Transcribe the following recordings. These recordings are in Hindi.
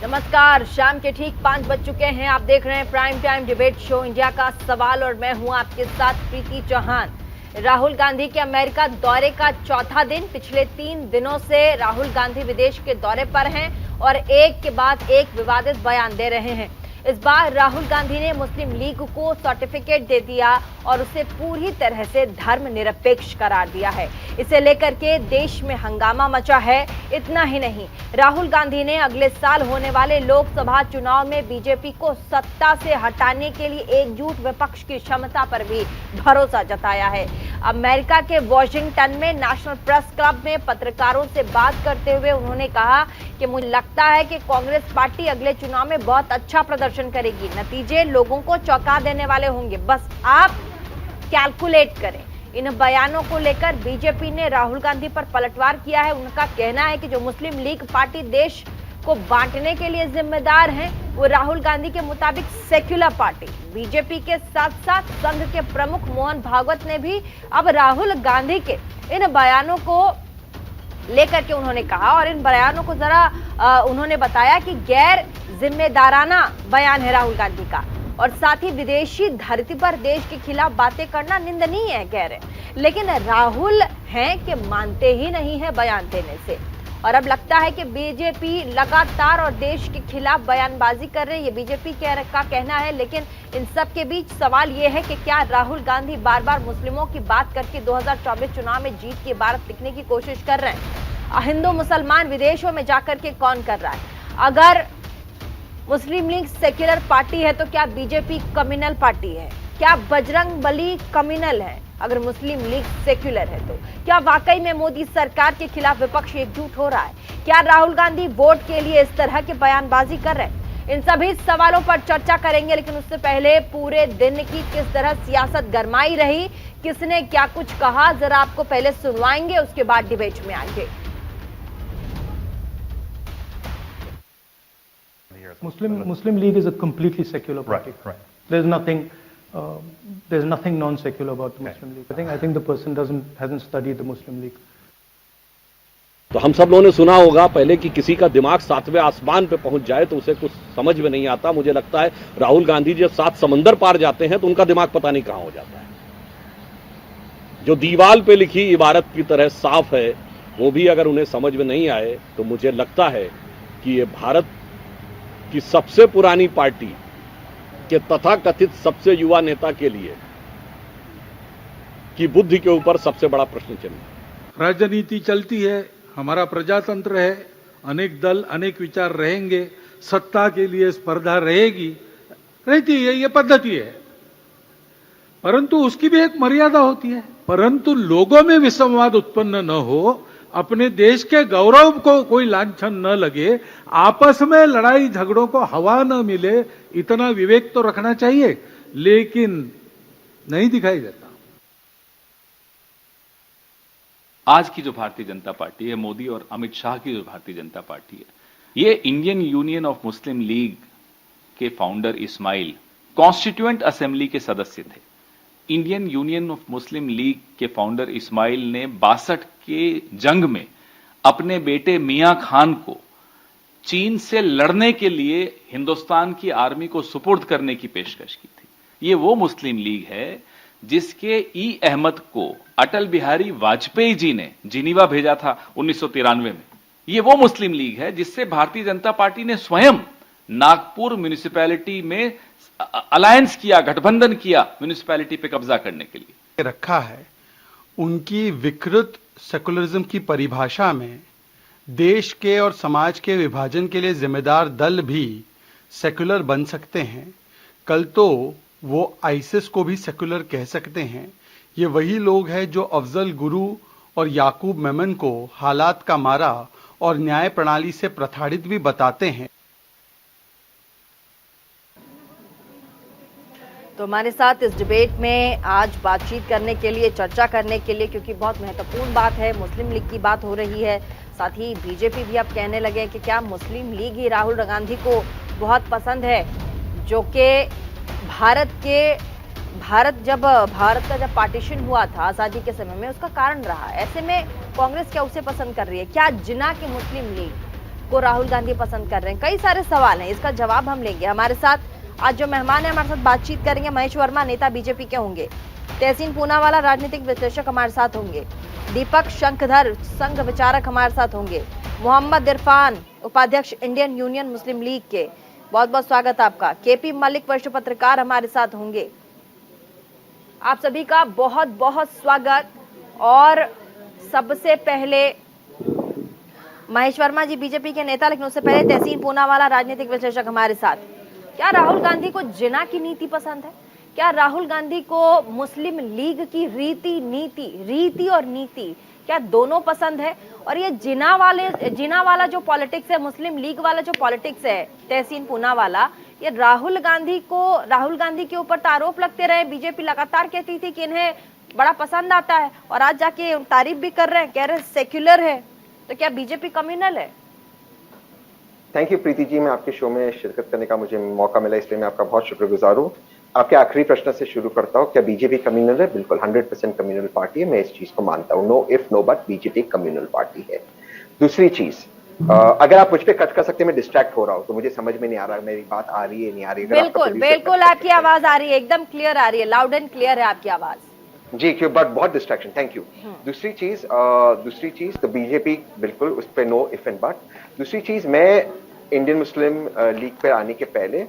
नमस्कार, शाम के ठीक 5 बज चुके हैं। आप देख रहे हैं prime time debate show India का सवाल और मैं हूं आपके साथ प्रीति चौहान। राहुल गांधी के अमेरिका दौरे का चौथा दिन। पिछले 3 दिनों से राहुल गांधी विदेश के दौरे पर हैं और एक के बाद एक विवादित बयान दे रहे हैं। इस बार राहुल गांधी ने मुस्लिम लीग को सर्टिफिकेट दे दिया और उसे पूरी तरह से धर्मनिरपेक्ष करार दिया है। इसे लेकर के देश में हंगामा मचा है। इतना ही नहीं, राहुल गांधी ने अगले साल होने वाले लोकसभा चुनाव में बीजेपी को सत्ता से हटाने के लिए एकजुट विपक्ष की क्षमता पर भी भरोसा जताया है। अमेरिका के वॉशिंगटन में नेशनल प्रेस क्लब में पत्रकारों से बात करते हुए उन्होंने कहा कि मुझे लगता है कि कांग्रेस पार्टी अगले चुनाव में बहुत अच्छा प्रदर्शन करेगी। नतीजे लोगों को चौंका देने वाले होंगे, बस आप कैलकुलेट करें। इन बयानों को लेकर बीजेपी ने राहुल गांधी पर पलटवार किया है। उनका कहना है कि जो मुस्लिम लीग पार्टी देश को बांटने के लिए जिम्मेदार है वो राहुल गांधी के मुताबिक सेक्युलर पार्टी। बीजेपी के साथ साथ संघ के प्रमुख मोहन भागवत ने भी अब राहुल गांधी के इन बयानों को लेकर के उन्होंने कहा और इन बयानों को जरा उन्होंने बताया कि गैर जिम्मेदाराना बयान है राहुल गांधी का और साथ ही विदेशी धरती पर देश के खिलाफ बातें करना निंदनीय है, कह रहे। लेकिन राहुल हैं कि मानते ही नहीं है बयान देने से और अब लगता है कि बीजेपी लगातार और देश के खिलाफ बयानबाजी कर रहे हैं, ये बीजेपी का कहना है। लेकिन इन सब के बीच सवाल ये है कि क्या राहुल गांधी बार बार मुस्लिमों की बात करके 2024 चुनाव में जीत की इबारत लिखने की कोशिश कर रहे हैं? हिंदू मुसलमान विदेशों में जाकर के कौन कर रहा है? अगर मुस्लिम लीग सेक्युलर पार्टी है तो क्या बीजेपी कम्युनल पार्टी है? क्या बजरंग बली कम्युनल है? अगर मुस्लिम लीग सेक्युलर है तो क्या वाकई में मोदी सरकार के खिलाफ विपक्ष एकजुट हो रहा है? क्या राहुल गांधी वोट के लिए इस तरह की बयानबाजी कर रहे हैं? इन सभी सवालों पर चर्चा करेंगे, लेकिन उससे पहले पूरे दिन की किस तरह सियासत गरमाई रही, किसने क्या कुछ कहा, जरा आपको पहले सुनवाएंगे, उसके बाद डिबेट में आएंगे। Muslim League is a completely secular party. Right. There's nothing non-secular about the Muslim League. I think the person hasn't studied the Muslim League. तो हम सब लोगों ने सुना होगा पहले कि किसी का दिमाग 7वें आसमान पे पहुंच जाए तो उसे कुछ समझ में नहीं आता। मुझे लगता है राहुल गांधी जब 7 समंदर पार जाते हैं तो उनका दिमाग पता नहीं कहां हो जाता है। जो दीवार पे लिखी इबारत की तरह साफ है वो भी अगर उन्हें समझ में नहीं आए तो मुझे लगता है कि ये भारत की सबसे पुरानी पार्टी के तथाकथित सबसे युवा नेता के लिए की बुद्धि के ऊपर सबसे बड़ा प्रश्न चिन्ह है। राजनीति चलती है, हमारा प्रजातंत्र है, अनेक दल अनेक विचार रहेंगे, सत्ता के लिए स्पर्धा रहेगी, रहती है, ये पद्धति है। परंतु उसकी भी एक मर्यादा होती है। परंतु लोगों में विसंवाद उत्पन्न न हो, अपने देश के गौरव को कोई लांछन न लगे, आपस में लड़ाई झगड़ों को हवा न मिले, इतना विवेक तो रखना चाहिए, लेकिन नहीं दिखाई देता। आज की जो भारतीय जनता पार्टी है, मोदी और अमित शाह की जो भारतीय जनता पार्टी है, ये Indian union of Muslim league के फाउंडर इस्माइल कॉन्स्टिट्यूएंट असेंबली के सदस्य थे। Indian union of Muslim league के फाउंडर इस्माइल ने 62 के जंग में अपने बेटे मियां खान को चीन से लड़ने के लिए हिंदुस्तान की आर्मी को सुपुर्द करने की पेशकश की थी। ये वो मुस्लिम लीग है जिसके ई अहमद को अटल बिहारी वाजपेयी जी ने जिनीवा भेजा था 1993 में। ये वो मुस्लिम लीग है जिससे भारतीय जनता पार्टी ने स्वयं नागपुर म्युनिसिपैलिटी में अलायंस किया, गठबंधन किया म्युनिसिपैलिटी पे कब्जा करने के लिए रखा है। उनकी विकृत सेकुलरिज्म की परिभाषा में देश के और समाज के विभाजन के लिए जिम्मेदार दल भी सेकुलर बन सकते हैं। कल तो वो आईसिस को भी सेकुलर कह सकते हैं। ये वही लोग हैं जो अफजल गुरु और याकूब मेमन को हालात का मारा और न्याय प्रणाली से प्रताड़ित भी बताते हैं। तो हमारे साथ इस डिबेट में आज बातचीत करने के लिए, चर्चा करने के लिए, क्योंकि बहुत महत्वपूर्ण बात है, मुस्लिम लीग की बात हो रही है, साथ ही बीजेपी भी अब कहने लगे कि क्या मुस्लिम लीग ही राहुल गांधी को बहुत पसंद है, जो कि भारत का जब पार्टीशन हुआ था आज़ादी के समय में, उसका कारण रहा। ऐसे में कांग्रेस क्या उसे पसंद कर रही है? क्या जिन्ना की मुस्लिम लीग को राहुल गांधी पसंद कर रहे हैं? कई सारे सवाल हैं, इसका जवाब हम लेंगे। हमारे साथ आज जो मेहमान है, हमारे साथ बातचीत करेंगे महेश वर्मा, नेता बीजेपी के होंगे। तहसीन पूनावाला, राजनीतिक विश्लेषक हमारे साथ होंगे। दीपक शंखधर, संघ विचारक हमारे साथ होंगे। मोहम्मद इरफान, उपाध्यक्ष इंडियन यूनियन मुस्लिम लीग के, बहुत बहुत स्वागत आपका। केपी मलिक, वरिष्ठ पत्रकार हमारे साथ होंगे। आप सभी का बहुत बहुत स्वागत। और सबसे पहले महेश वर्मा जी बीजेपी के नेता, लेकिन उससे पहले तहसीन पूनावाला, राजनीतिक विश्लेषक हमारे साथ। क्या राहुल गांधी को जिना की नीति पसंद है? क्या राहुल गांधी को मुस्लिम लीग की रीति और नीति क्या दोनों पसंद है? और ये जिना वाला जो पॉलिटिक्स है, मुस्लिम लीग वाला जो पॉलिटिक्स है, तहसीन पूनावाला, ये राहुल गांधी के ऊपर तो आरोप लगते रहे। बीजेपी लगातार कहती थी कि इन्हें बड़ा पसंद आता है, और आज जाके तारीफ भी कर रहे हैं, कह रहे हैं सेक्युलर है। तो क्या बीजेपी कम्युनल है? थैंक यू प्रीति जी, मैं आपके शो में शिरकत करने का मुझे मौका मिला, इसलिए मैं आपका बहुत शुक्रगुजार हूँ। आपके आखिरी प्रश्न से शुरू करता हूँ, क्या बीजेपी कम्युनल है? बिल्कुल 100% कम्युनल पार्टी है, मैं इस चीज को मानता हूँ। No if no but, BJP communal party है। दूसरी चीज, अगर आप मुझ पे कट कर सकते हैं, मैं डिस्ट्रैक्ट हो रहा हूँ, तो मुझे समझ में नहीं आ रहा मेरी बात आ रही है नहीं आ रही है। बिल्कुल आपकी आवाज आ रही है, एकदम क्लियर आ रही है, लाउड एंड क्लियर है आपकी आवाज जी। क्यों? बट बहुत डिस्ट्रैक्शन, थैंक यू। दूसरी चीज तो बीजेपी बिल्कुल उस पर नो इफ एंड बट। दूसरी चीज, मैं इंडियन मुस्लिम लीग पे आने के पहले,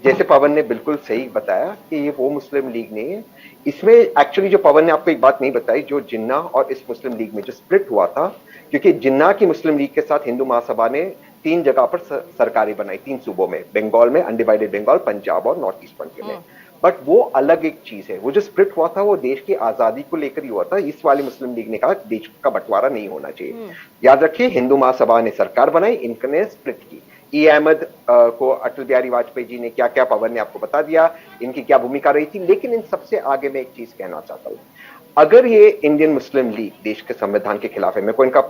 जैसे पवन ने बिल्कुल सही बताया कि ये वो मुस्लिम लीग नहीं है। इसमें एक्चुअली जो पवन ने आपको एक बात नहीं बताई, जो जिन्ना और इस मुस्लिम लीग में जो स्प्लिट हुआ था, क्योंकि जिन्ना की मुस्लिम लीग के साथ हिंदू महासभा ने 3 जगह पर सरकारें बनाई, 3 सूबों में, बंगाल में, अनडिवाइडेड बंगाल, पंजाब और नॉर्थ ईस्ट के में। बट वो अलग एक चीज है। वो जो स्प्लिट हुआ था वो देश की आजादी को लेकर ही हुआ था। इस वाली मुस्लिम लीग ने कहा देश का बंटवारा नहीं होना चाहिए। याद रखिए, हिंदू महासभा ने सरकार बनाई, इनने स्प्लिट की। ई अहमद को अटल बिहारी वाजपेयी जी ने क्या क्या, पवन ने आपको बता दिया, इनकी क्या भूमिका रही थी। लेकिन इन सबसे आगे मैं एक चीज कहना चाहता हूं, अगर ये इंडियन मुस्लिम लीग देश के संविधान के खिलाफ है, मैं कोई इनका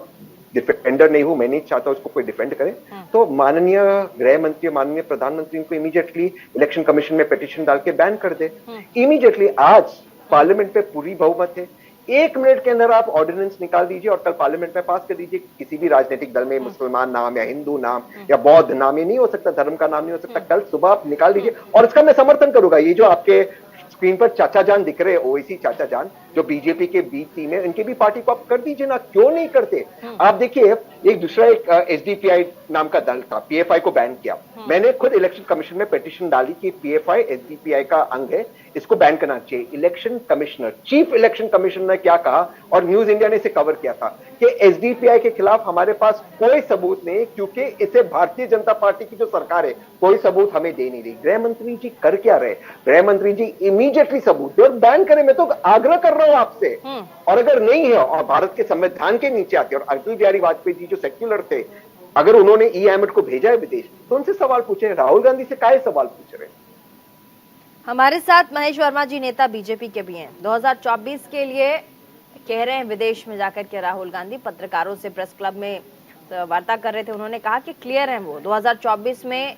डिफेंडर नहीं हूं, मैं नहीं चाहता उसको कोई डिफेंड करे, तो माननीय गृह मंत्री, माननीय प्रधानमंत्री इनको इमीडिएटली इलेक्शन कमीशन में पिटीशन डाल के बैन कर दे। इमीडिएटली आज पार्लियामेंट पे पूरी बहुमत है, 1 मिनट के अंदर आप ऑर्डिनेंस निकाल दीजिए और कल पार्लियामेंट में पास कर दीजिए। किसी भी राजनीतिक दल में मुसलमान नाम या हिंदू नाम या बौद्ध नाम, ये नहीं हो सकता, धर्म का नाम नहीं हो सकता, कल सुबह आप निकाल दीजिए। और इसका मैं समर्थन करूंगा। ये जो आपके स्क्रीन पर चाचा जान दिख रहे हैं, ओवैसी चाचा जान, जो बीजेपी के बी टीम है, इनकी भी पार्टी को आप कर दीजिए ना, क्यों नहीं करते? आप देखिए, एक दूसरा एक एसडीपीआई नाम का दल था, पीएफआई को बैन किया। मैंने खुद इलेक्शन कमीशन में पिटीशन डाली कि पीएफआई एसडीपीआई का अंग है, इसको बैन करना चाहिए। Election commissioner, chief election commissioner ने क्या कहा, और न्यूज इंडिया ने इसे कवर किया था कि एसडीपीआई के खिलाफ हमारे पास कोई सबूत नहीं, क्योंकि इसे भारतीय जनता पार्टी की जो सरकार है कोई सबूत हमें दे नहीं रही। गृह मंत्री जी कर क्या रहे? गृह मंत्री जी इमीडिएटली सबूत दे और बैन करें। मैं तो आग्रह कर रहा हूं आपसे। और अगर नहीं है और भारत के संविधान के नीचे आते, और अटल बिहारी वाजपेयी जी जो सेक्युलर थे, अगर उन्होंने ई अहमद को भेजा है विदेश, तो उनसे सवाल पूछे। राहुल गांधी से काहे सवाल पूछ रहे हैं? हमारे साथ महेश वर्मा जी, नेता बीजेपी के भी हैं। 2024 के लिए कह रहे हैं विदेश में जाकर के राहुल गांधी, पत्रकारों से प्रेस क्लब में वार्ता कर रहे थे, उन्होंने कहा कि क्लियर है वो 2024 में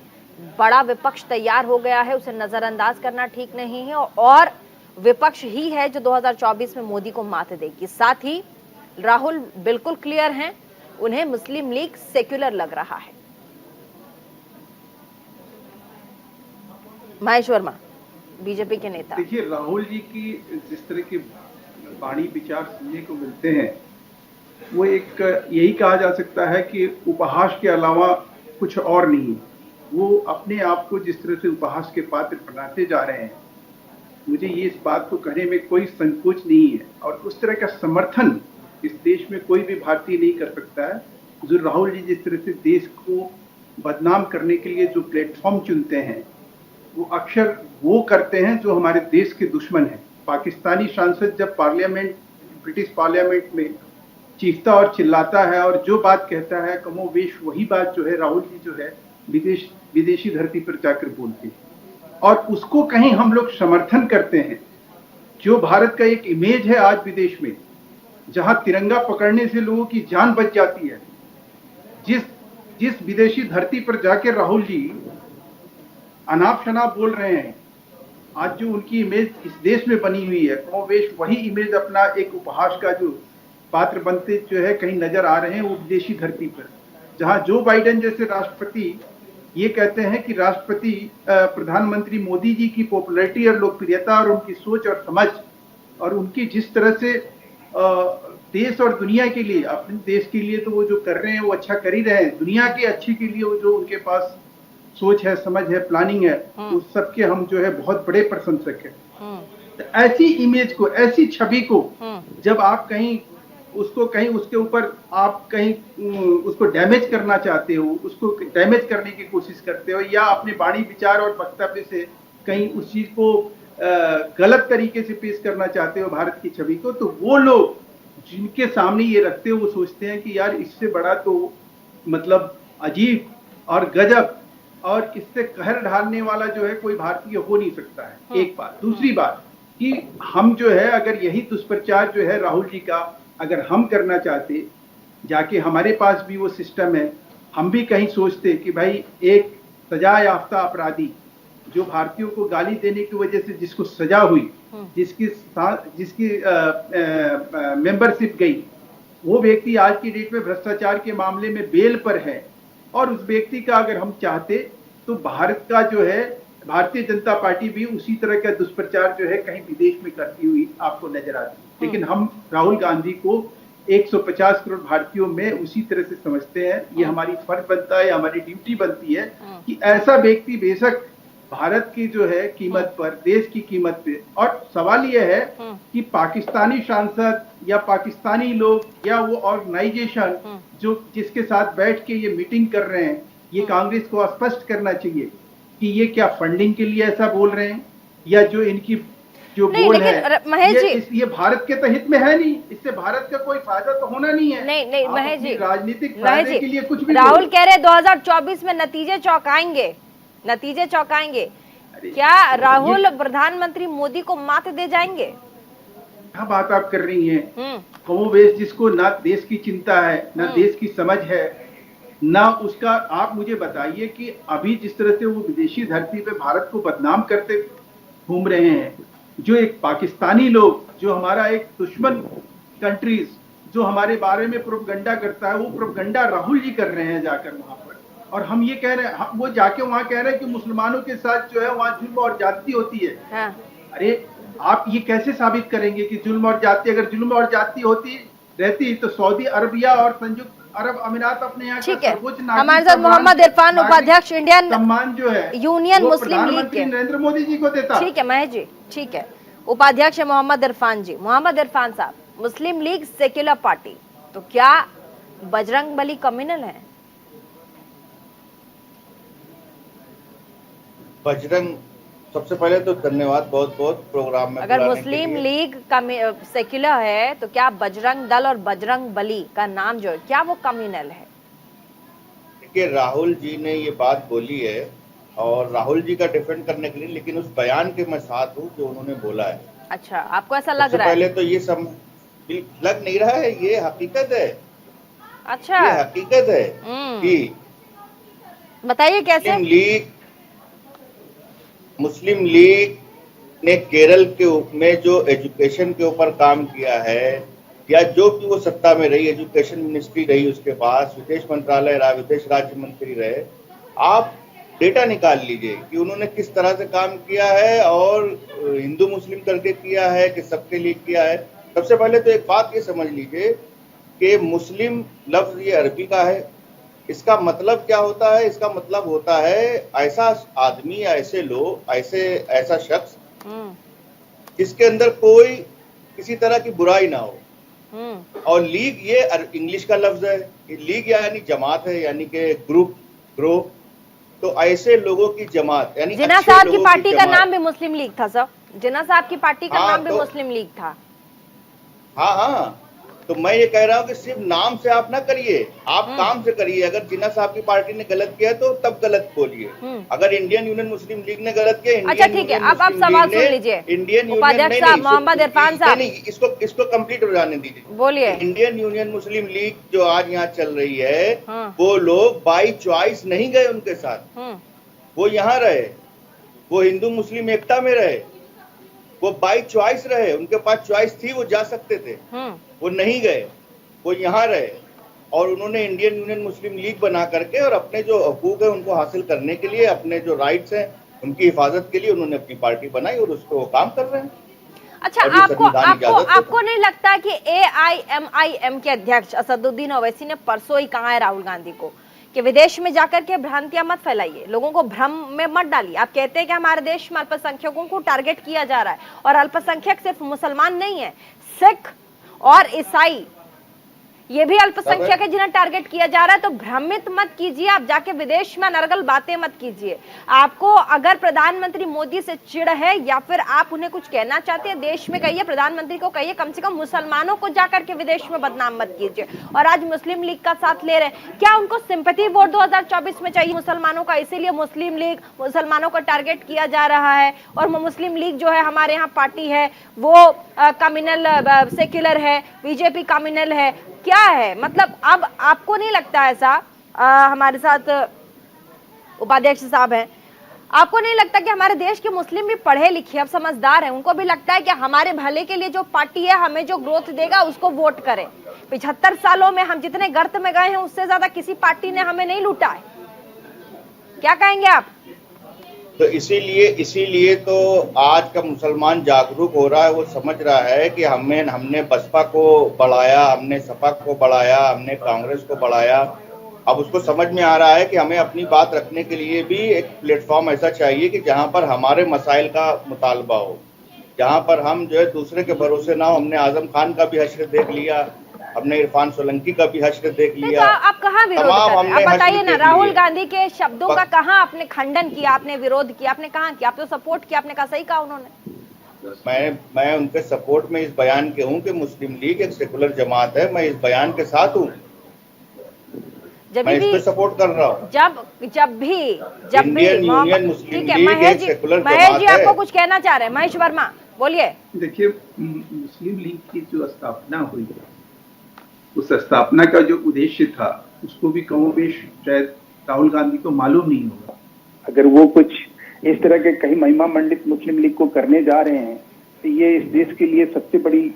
बड़ा विपक्ष तैयार हो गया है, उसे नजरअंदाज करना ठीक नहीं है, और विपक्ष ही है जो 2024 में मोदी को मात देगी। साथ ही राहुल बिल्कुल क्लियर हैं, उन्हें मुस्लिम लीग सेक्युलर लग रहा है। महेश वर्मा, बीजेपी के नेता। देखिए, राहुल जी की जिस तरह के वाणी विचार सुनने को मिलते हैं, वो एक यही कहा जा सकता है कि उपहास के अलावा कुछ और नहीं। वो अपने आप को जिस तरह से उपहास के पात्र बनाते जा रहे हैं, मुझे ये इस बात को कहने में कोई संकोच नहीं है। और उस तरह का समर्थन इस देश में कोई भी भारतीय नहीं कर सकता है। जो राहुल जी जिस तरह से देश को बदनाम करने के लिए जो प्लेटफॉर्म चुनते हैं, वो अक्सर वो करते हैं जो हमारे देश के दुश्मन हैं। पाकिस्तानी सांसद जब पार्लियामेंट, ब्रिटिश पार्लियामेंट में चीखता और चिल्लाता है और जो बात कहता है, कमोवेश वही बात जो है राहुल जी जो है विदेशी धरती पर जाकर बोलते हैं, और उसको कहीं हम लोग समर्थन करते हैं। जो भारत का एक इमेज है आज विदेश में, जहां तिरंगा पकड़ने से लोगों की जान बच जाती है, जिस विदेशी धरती पर जाकर राहुल जी अनाप शनाप बोल रहे हैं, आज जो उनकी इमेज इस देश में बनी हुई है, कमोवेश वही इमेज अपना एक उपहास का जो पात्र बनते जो है कहीं नजर आ रहे हैं वो विदेशी धरती पर। जहां जो बाइडेन जैसे राष्ट्रपति ये कहते हैं कि राष्ट्रपति प्रधानमंत्री मोदी जी की पॉपुलैरिटी और लोकप्रियता और उनकी सोच और समझ और उनकी जिस तरह से देश और दुनिया के लिए, अपने देश के लिए तो वो जो कर रहे हैं वो अच्छा कर ही रहे हैं, दुनिया के अच्छे के लिए वो जो उनके पास सोच है, समझ है, प्लानिंग है, उस सबके हम जो है बहुत बड़े प्रशंसक हैं। तो ऐसी इमेज को, ऐसी छवि को जब आप कहीं उसके ऊपर आप कहीं उसको डैमेज करना चाहते हो, उसको डैमेज करने की कोशिश करते हो, या अपने वाणी विचार और वक्तव्य से कहीं उस चीज को गलत तरीके से पेश करना चाहते हो भारत की छवि को, तो वो लोग जिनके सामने ये रखते हो वो सोचते हैं कि यार इससे बड़ा तो मतलब अजीब और गजब और इससे कहर ढालने वाला जो है कोई भारतीय हो नहीं सकता है। एक बात। दूसरी बात कि हम जो है अगर यही दुष्प्रचार जो है राहुल जी का अगर हम करना चाहते, जाके हमारे पास भी वो सिस्टम है, हम भी कहीं सोचते कि भाई एक सजा याफ्ता अपराधी जो भारतीयों को गाली देने की वजह से जिसको सजा हुई, जिसकी मेंबरशिप गई, वो व्यक्ति आज की डेट में भ्रष्टाचार के मामले में बेल पर है, और उस व्यक्ति का अगर हम चाहते तो भारत का जो है भारतीय जनता पार्टी भी उसी तरह का दुष्प्रचार जो है कहीं विदेश में करती हुई आपको नजर आती। लेकिन हम राहुल गांधी को 150 करोड़ भारतीयों में उसी तरह से समझते हैं। ये हमारी फर्ज बनता है, हमारी ड्यूटी बनती है कि ऐसा व्यक्ति बेशक भारत की जो है कीमत पर, देश की कीमत पे, और सवाल यह है कि पाकिस्तानी सांसद या पाकिस्तानी लोग या वो ऑर्गेनाइजेशन जो जिसके साथ बैठ के ये मीटिंग कर रहे हैं, ये कांग्रेस को स्पष्ट करना चाहिए कि ये क्या फंडिंग के लिए ऐसा बोल रहे हैं, या जो इनकी जो गोल है ये भारत के तो हित में है नहीं, इससे भारत का कोई फायदा तो होना नहीं है। नहीं महेश जी, राजनीतिक फायदे के लिए कुछ भी राहुल कह रहे 2024 में नतीजे चौंकाएंगे। क्या राहुल प्रधानमंत्री मोदी को मात दे जाएंगे? क्या बात आप कर रही हैं? कमोबेश जिसको ना देश की चिंता है, ना देश की समझ है, ना उसका, आप मुझे बताइए कि अभी जिस तरह से वो विदेशी धरती पे भारत को बदनाम करते घूम रहे हैं, जो एक पाकिस्तानी लोग, जो हमारा एक दुश्मन कंट्रीज जो हमारे बारे में प्रोपगंडा करता है, वो प्रोपगंडा राहुल जी कर रहे हैं जाकर वहां पर, और हम ये कह रहे हैं, वो जाके वहां कह रहे हैं कि मुसलमानों के साथ जो है वहां जुल्म और जाति होती है। हाँ। अरे आप ये कैसे साबित करेंगे कि जुल्म और जाति, अगर जुल्म और जाति होती रहती तो सऊदी अरबिया और संयुक्त अरब अमीरात अपने यहाँ सर्वोच्च नागरिक हमारे साथ मोहम्मद इरफान, उपाध्यक्ष इंडियन सम्मान जो है यूनियन मुस्लिम लीग के, नरेंद्र मोदी जी को देता। ठीक है महेश जी, ठीक है। उपाध्यक्ष है मोहम्मद इरफान जी। मोहम्मद इरफान साहब, मुस्लिम लीग सेक्युलर पार्टी, तो क्या बजरंग बली कम्युनल है? बजरंग, सबसे पहले तो धन्यवाद बहुत बहुत प्रोग्राम में। अगर मुस्लिम लीग सेक्युलर है तो क्या बजरंग दल और बजरंग बली का नाम जो है क्या वो कम्युनल है? देखिए, राहुल जी ने ये बात बोली है और राहुल जी का डिफेंड करने के लिए, लेकिन उस बयान के मैं साथ हूँ जो उन्होंने बोला है। अच्छा, आपको ऐसा लग रहा है? पहले तो ये सब लग नहीं रहा है, ये हकीकत है। अच्छा, ये हकीकत है कि बताइए कैसे? मुस्लिम लीग ने केरल के में जो एजुकेशन के ऊपर काम किया है, या जो कि वो सत्ता में रही, एजुकेशन मिनिस्ट्री रही उसके पास, विदेश मंत्रालय रहा, विदेश राज्य मंत्री रहे, आप डेटा निकाल लीजिए कि उन्होंने किस तरह से काम किया है और हिंदू मुस्लिम करके किया है कि सबके लिए किया है। सबसे पहले तो एक बात ये समझ लीजिए कि मुस्लिम लफ्ज ये अरबी का है। इसका मतलब क्या होता है? इसका मतलब होता है ऐसा आदमी, ऐसे लोग, ऐसा शख्स जिसके अंदर कोई किसी तरह की बुराई ना हो। और लीग ये इंग्लिश का लफ्ज है, लीग यानी जमात है, यानी कि ग्रुप। तो ऐसे लोगों की जमात, यानी जिन्ना साहब की पार्टी का नाम भी मुस्लिम लीग था सर, जिन्ना साहब की पार्टी का नाम भी मुस्लिम लीग था। हाँ, तो मैं ये कह रहा हूँ कि सिर्फ नाम से आप ना करिए, आप काम से करिए। अगर जिन्ना साहब की पार्टी ने गलत किया तो तब गलत बोलिए। अगर इंडियन यूनियन मुस्लिम लीग ने गलत किया, अच्छा ठीक है, अब आप सवाल सुन लीजिए। इंडियन उपाध्यक्ष साहब मोहम्मद इरफान साहब, इसको कंप्लीट हो जाने दीजिए, बोलिए। इंडियन यूनियन मुस्लिम लीग जो आज यहाँ चल रही है, वो लोग बाई चॉइस नहीं गए उनके साथ, वो यहाँ रहे, वो हिंदू मुस्लिम एकता में रहे, वो बाई चॉइस रहे, उनके पास चॉइस थी, वो जा सकते थे, वो नहीं गए, वो यहाँ रहे। और उन्होंने इंडियन यूनियन मुस्लिम लीग बना करके और अपने जो हकूक है उनको हासिल करने के लिए, अपने जो राइट्स हैं उनकी हिफाजत के लिए उन्होंने अपनी पार्टी बनाई और उसको काम कर रहे हैं। अच्छा, आपको नहीं लगता कि AIMIM के अध्यक्ष असदुद्दीन ओवैसी ने परसों ही कहा है राहुल गांधी को कि विदेश में जाकर के भ्रांतियां मत फैलाइए, लोगों को भ्रम में मत डालिए। आप कहते हैं कि हमारे देश में अल्पसंख्यकों को टारगेट किया जा रहा है, और अल्पसंख्यक सिर्फ मुसलमान नहीं है, सिख और ईसाई ये भी अल्पसंख्यक है जिन्हें टारगेट किया जा रहा है। तो भ्रमित मत कीजिए, आप जाके विदेश में अनर्गल बातें मत कीजिए। आपको अगर प्रधानमंत्री मोदी से चिढ़ है या फिर आप उन्हें कुछ कहना चाहते हैं, देश में कहिए, प्रधानमंत्री को कहिए, कम से कम मुसलमानों को जाकर के विदेश में बदनाम मत कीजिए। और आज मुस्लिम लीग का साथ ले रहे हैं, क्या उनको सिंपैथी वोट 2024 में चाहिए मुसलमानों का, इसीलिए मुस्लिम लीग मुसलमानों को टारगेट किया जा रहा है? और मुस्लिम लीग जो है हमारे यहाँ पार्टी है वो कम्युनल सेक्युलर है, बीजेपी कम्युनल है, क्या है मतलब? अब आपको नहीं लगता ऐसा, हमारे साथ उपाध्यक्ष साहब हैं, आपको नहीं लगता कि हमारे देश के मुस्लिम भी पढ़े लिखे अब समझदार हैं, उनको भी लगता है कि हमारे भले के लिए जो पार्टी है हमें जो ग्रोथ देगा उसको वोट करें? 75 सालों में हम जितने गर्त में गए हैं उससे ज्यादा किसी पार्टी ने हमें नहीं लूटा है। क्या कहेंगे आप? तो इसीलिए तो आज का मुसलमान जागरूक हो रहा है, वो समझ रहा है कि हमने बसपा को बढ़ाया, हमने सपा को बढ़ाया, हमने कांग्रेस को बढ़ाया। अब उसको समझ में आ रहा है कि हमें अपनी बात रखने के लिए भी एक प्लेटफॉर्म ऐसा चाहिए कि जहां पर हमारे मसाइल का मुतालबा हो, जहां पर हम जो है दूसरे के भरोसे ना हो। हमने आजम खान का भी हश्र देख लिया, हमने इरफान सोलंकी का भी हश्र देख लिया। तो आप कहाँ विरोध कर रहे हैं? आप बताइए ना, राहुल गांधी के शब्दों का कहाँ आपने खंडन किया, आपने विरोध किया, आपने कहाँ किया? आप तो सपोर्ट किया, आपने कहा सही कहा उन्होंने। मैं उनके सपोर्ट में इस बयान के हूँ कि मुस्लिम लीग एक सेकुलर जमात है, मैं इस बयान के साथ हूँ, मैं इस पे सपोर्ट कर रहा हूँ। जब भी इंडियन यूनियन मुस्लिम ठीक है, लीग एक सेकुलर जमात है। महेश जी आपको कुछ कहना चाह रहे हैं? महेश वर्मा बोलिए। देखिए, मुस्लिम लीग की जो स्थापना हुई, उस स्थापना का जो उद्देश्य था उसको भी कमोबेश शायद राहुल गांधी को मालूम नहीं होगा। अगर वो कुछ इस तरह के कहीं महिमा मंडित मुस्लिम लीग को करने जा रहे हैं तो ये इस देश के लिए सबसे बड़ी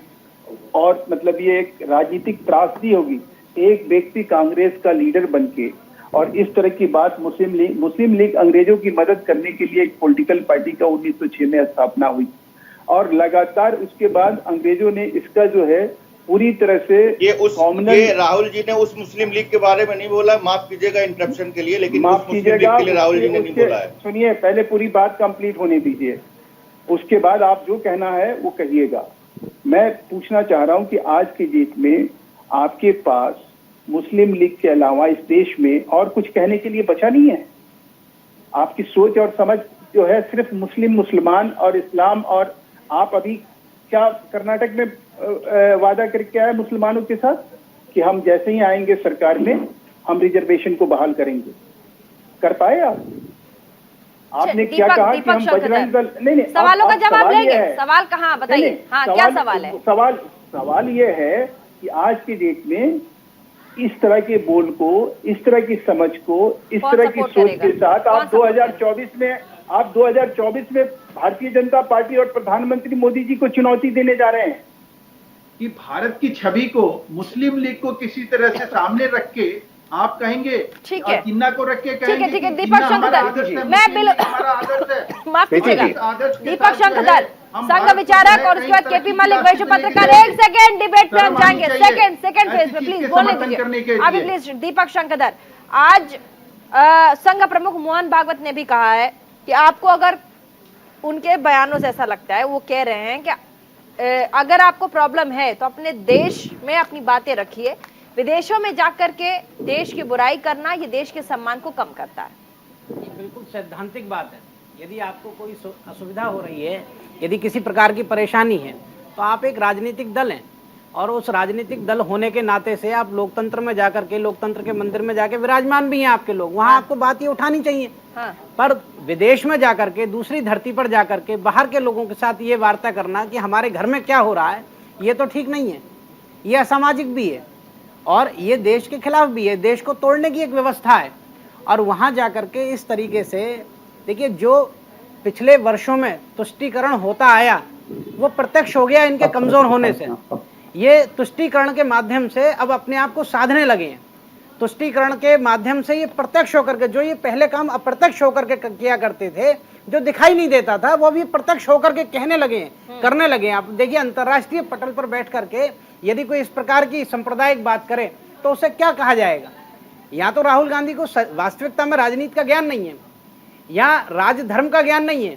और मतलब ये एक राजनीतिक त्रासदी होगी। एक व्यक्ति कांग्रेस का लीडर बनके और इस तरह की बात, मुस्लिम लीग अंग्रेजों की मदद करने के लिए एक पॉलिटिकल पार्टी का 1906 में स्थापना हुई और लगातार उसके बाद अंग्रेजों ने इसका जो है पूरी तरह से ये राहुल जी ने उस मुस्लिम लीग के बारे में नहीं बोला, माफ कीजिएगा इंटरप्शन के लिए, लेकिन माफ कीजिएगा के लिए राहुल जी ने नहीं बोला है। सुनिए, पहले पूरी बात कंप्लीट होने दीजिए, उसके बाद आप जो कहना है वो कहिएगा। मैं पूछना चाह रहा हूं कि आज की डेट में आपके पास मुस्लिम लीग के अलावा इस देश में और कुछ कहने के लिए बचा नहीं है। आपकी सोच और समझ जो है सिर्फ मुसलमान और इस्लाम, और आप अभी क्या कर्नाटक में वादा करके आए मुसलमानों के साथ कि हम जैसे ही आएंगे सरकार में हम रिजर्वेशन को बहाल करेंगे? कर पाए आप? आपने क्या कहा कि हम बजरंग दल नहीं सवालों का जवाब लेंगे। सवाल कहाँ बताइए? हाँ, क्या सवाल है? सवाल ये है कि आज की डेट में इस तरह के बोल को, इस तरह की समझ को, इस तरह की सोच के साथ आप 2024 में भारतीय जनता पार्टी और प्रधानमंत्री मोदी जी को चुनौती देने जा रहे हैं कि भारत की छवि को, मुस्लिम लीग को किसी तरह से सामने रख के आप कहेंगे, ठीक है, जिन्ना को रख के कहेंगे, ठीक है, दीपक शंकर, मैं माफ कीजिएगा, दीपक शंकर संघ विचारक और उसके बाद केपी मलिक वैश्व पत्रकार। एक सेकेंड, डिबेट में हम जाएंगे, सेकेंड फेज में प्लीज बोलने दीजिए अभी प्लीज। दीपक शंकर, आज संघ प्रमुख मोहन भागवत ने भी कहा है कि आपको अगर उनके बयानों से ऐसा लगता है, वो कह रहे हैं कि अगर आपको प्रॉब्लम है तो अपने देश में अपनी बातें रखिए, विदेशों में जाकर के देश की बुराई करना ये देश के सम्मान को कम करता है। बिल्कुल सैद्धांतिक बात है। यदि आपको कोई असुविधा हो रही है, यदि किसी प्रकार की परेशानी है, तो आप एक राजनीतिक दल हैं और उस राजनीतिक दल होने के नाते से आप लोकतंत्र में जाकर के, लोकतंत्र के मंदिर में जाके विराजमान भी हैं आपके लोग, वहां आपको बात ये उठानी चाहिए। पर विदेश में जाकर के, दूसरी धरती पर जाकर के बाहर के लोगों के साथ ये वार्ता करना कि हमारे घर में क्या हो रहा है, ये तो ठीक नहीं है, ये असामाजिक भी है और ये देश के खिलाफ भी है। देश को तोड़ने की एक व्यवस्था है और वहां जाकर के इस तरीके से देखिए, जो पिछले वर्षों में तुष्टीकरण होता आया वो प्रत्यक्ष हो गया इनके कमजोर होने से। ये तुष्टीकरण के माध्यम से अब अपने आप को साधने लगे हैं। तुष्टीकरण के माध्यम से ये प्रत्यक्ष होकर के, जो ये पहले काम अप्रत्यक्ष होकर के किया करते थे, जो दिखाई नहीं देता था, वो भी प्रत्यक्ष होकर के कहने लगे हैं, करने लगे हैं। आप देखिए अंतर्राष्ट्रीय पटल पर बैठ करके यदि कोई इस प्रकार की सांप्रदायिक बात करे तो उसे क्या कहा जाएगा? या तो राहुल गांधी को वास्तविकता में राजनीति का ज्ञान नहीं है, या राजधर्म का ज्ञान नहीं है,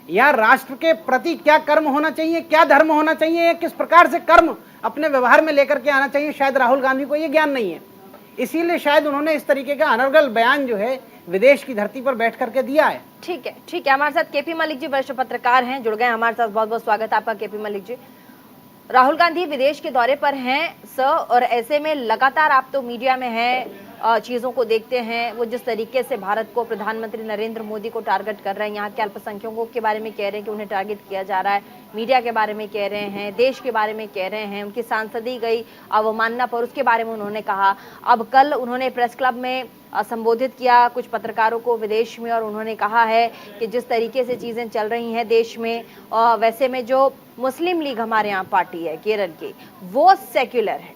या राष्ट्र के प्रति क्या कर्म होना चाहिए, क्या धर्म होना चाहिए, या किस प्रकार से कर्म अपने व्यवहार में लेकर के आना चाहिए, शायद राहुल गांधी को ये ज्ञान नहीं है। इसीलिए शायद उन्होंने इस तरीके का अनर्गल बयान जो है विदेश की धरती पर बैठ करके दिया है। ठीक है। हमारे साथ केपी मलिक जी वरिष्ठ पत्रकार हैं, जुड़ गए हमारे साथ। बहुत बहुत स्वागत है आपका केपी मलिक जी। राहुल गांधी विदेश के दौरे पर हैं सर, और ऐसे में लगातार आप तो मीडिया में हैं, चीजों को देखते हैं, वो जिस तरीके से भारत को, प्रधानमंत्री नरेंद्र मोदी को टारगेट कर रहे हैं, यहाँ के अल्पसंख्यकों के बारे में कह रहे हैं कि उन्हें टारगेट किया जा रहा है, मीडिया के बारे में कह रहे हैं, देश के बारे में कह रहे हैं, उनकी सांसदी गई अवमानना पर, उसके बारे में उन्होंने कहा। अब कल उन्होंने प्रेस क्लब में संबोधित किया कुछ पत्रकारों को विदेश में, और उन्होंने कहा है कि जिस तरीके से चीजें चल रही हैं देश में, वैसे में जो मुस्लिम लीग हमारे यहाँ पार्टी है केरल की, वो सेक्युलर है।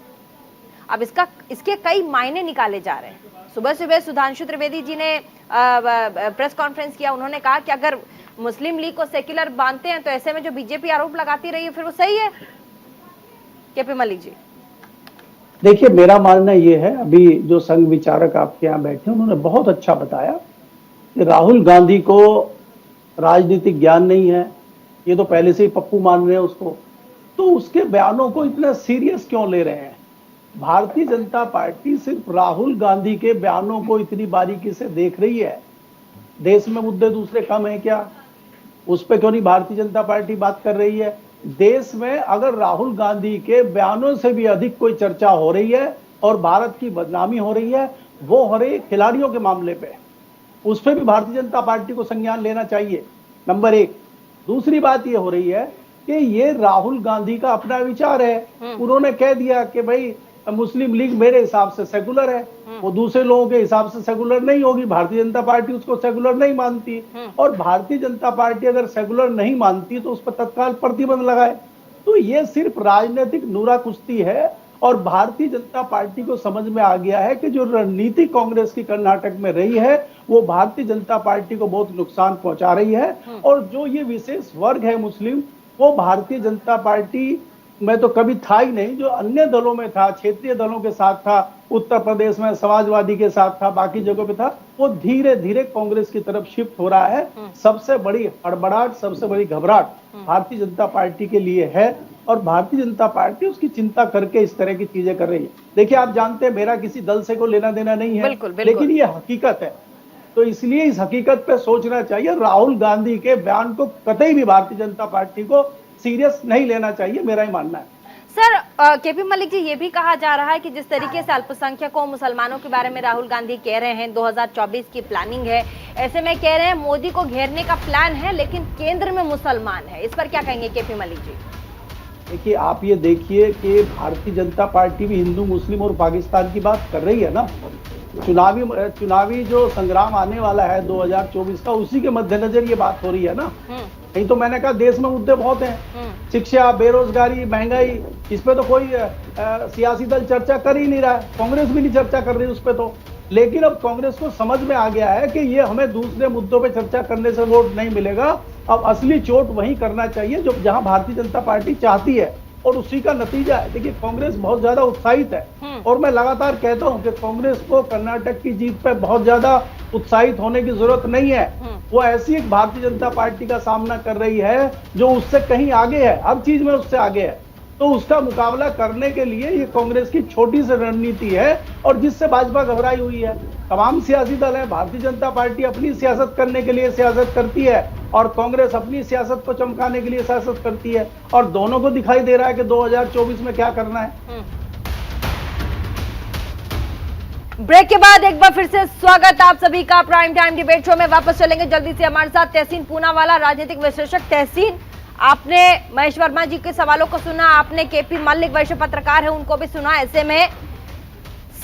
अब इसके कई मायने निकाले जा रहे हैं। सुबह सुबह सुधांशु त्रिवेदी जी ने प्रेस कॉन्फ्रेंस किया, उन्होंने कहा कि अगर मुस्लिम लीग को सेक्युलर मानते हैं तो ऐसे में जो बीजेपी आरोप लगाती रही है फिर वो सही है। केपी मलिक जी, देखिए मेरा मानना ये है, अभी जो संघ विचारक आपके यहाँ बैठे उन्होंने बहुत अच्छा बताया कि राहुल गांधी को राजनीतिक ज्ञान नहीं है, ये तो पहले से ही पप्पू मान रहे हैं उसको, तो उसके बयानों को इतना सीरियस क्यों ले रहे हैं? भारतीय जनता पार्टी सिर्फ राहुल गांधी के बयानों को इतनी बारीकी से देख रही है? देश में मुद्दे दूसरे कम है क्या? उस पर क्यों नहीं भारतीय जनता पार्टी बात कर रही है? देश में अगर राहुल गांधी के बयानों से भी अधिक कोई चर्चा हो रही है और भारत की बदनामी हो रही है, वो हो रही है खिलाड़ियों के मामले पे, उस पर भी भारतीय जनता पार्टी को संज्ञान लेना चाहिए, नंबर एक। दूसरी बात ये हो रही है कि ये राहुल गांधी का अपना विचार है। उन्होंने कह दिया कि भाई मुस्लिम लीग मेरे हिसाब से सेकुलर है, वो दूसरे लोगों के हिसाब से सेकुलर नहीं होगी, भारतीय जनता पार्टी उसको सेकुलर नहीं मानती, और भारतीय जनता पार्टी अगर सेकुलर नहीं मानती तो उस पर तत्काल प्रतिबंध लगाए। तो ये सिर्फ राजनीतिक नूरा कुश्ती है, और भारतीय जनता पार्टी को समझ में आ गया है कि जो रणनीति कांग्रेस की कर्नाटक में रही है वो भारतीय जनता पार्टी को बहुत नुकसान पहुंचा रही है, और जो ये विशेष वर्ग है मुस्लिम, वो भारतीय जनता पार्टी में तो कभी था ही नहीं, जो अन्य दलों में था, क्षेत्रीय दलों के साथ था, उत्तर प्रदेश में समाजवादी के साथ था, बाकी जगहों पे था, वो धीरे धीरे कांग्रेस की तरफ शिफ्ट हो रहा है। सबसे बड़ी हड़बड़ाहट, सबसे बड़ी घबराहट भारतीय जनता पार्टी के लिए है, और भारतीय जनता पार्टी उसकी चिंता करके इस तरह की चीजें कर रही है। देखिए आप जानते हैं मेरा किसी दल से कोई लेना देना नहीं है, बिल्कुल, बिल्कुल। लेकिन ये हकीकत है, तो इसलिए इस हकीकत पे सोचना चाहिए। राहुल गांधी के बयान को कतई भी भारतीय जनता पार्टी को सीरियस नहीं लेना चाहिए, मेरा ही मानना है। सर केपी मलिक जी, ये भी कहा जा रहा है कि जिस तरीके से अल्पसंख्यकों मुसलमानों के बारे में राहुल गांधी कह रहे हैं 2024 की प्लानिंग है, ऐसे में कह रहे हैं मोदी को घेरने का प्लान है लेकिन केंद्र में मुसलमान है, इस पर क्या कहेंगे केपी मलिक जी? देखिए आप ये देखिए कि भारतीय जनता पार्टी भी हिंदू मुस्लिम और पाकिस्तान की बात कर रही है ना। चुनावी जो संग्राम आने वाला है 2024 का, उसी के मद्देनजर ये बात हो रही है ना। नहीं तो मैंने कहा देश में मुद्दे बहुत हैं, शिक्षा, बेरोजगारी, महंगाई, इस पे तो कोई सियासी दल चर्चा कर ही नहीं रहा है, कांग्रेस भी नहीं चर्चा कर रही उस पे तो। लेकिन अब कांग्रेस को समझ में आ गया है कि ये हमें दूसरे मुद्दों पे चर्चा करने से वोट नहीं मिलेगा, अब असली चोट वहीं करना चाहिए जो जहां भारतीय जनता पार्टी चाहती है, और उसी का नतीजा है। देखिए कांग्रेस बहुत ज्यादा उत्साहित है, और मैं लगातार कहता हूं कि कांग्रेस को कर्नाटक की जीत पे बहुत ज्यादा उत्साहित होने की जरूरत नहीं है। वो ऐसी एक भारतीय जनता पार्टी का सामना कर रही है जो उससे कहीं आगे है, हर चीज में उससे आगे है। तो उसका मुकाबला करने के लिए ये कांग्रेस की छोटी सी रणनीति है, और जिससे भाजपा घबराई हुई है। तमाम सियासी दल है, भारतीय जनता पार्टी अपनी सियासत करने के लिए सियासत करती है, और कांग्रेस अपनी सियासत को चमकाने के लिए सियासत करती है, और दोनों को दिखाई दे रहा है कि 2024 में क्या करना है। ब्रेक के बाद एक बार फिर से स्वागत आप सभी का प्राइम टाइम डिबेट शो में। वापस चलेंगे जल्दी से हमारे साथ तहसीन पूनावाला, राजनीतिक विश्लेषक। तहसीन, आपने महेश वर्मा जी के सवालों को सुना, आपने केपी मलिक वरिष्ठ पत्रकार है उनको भी सुना, ऐसे में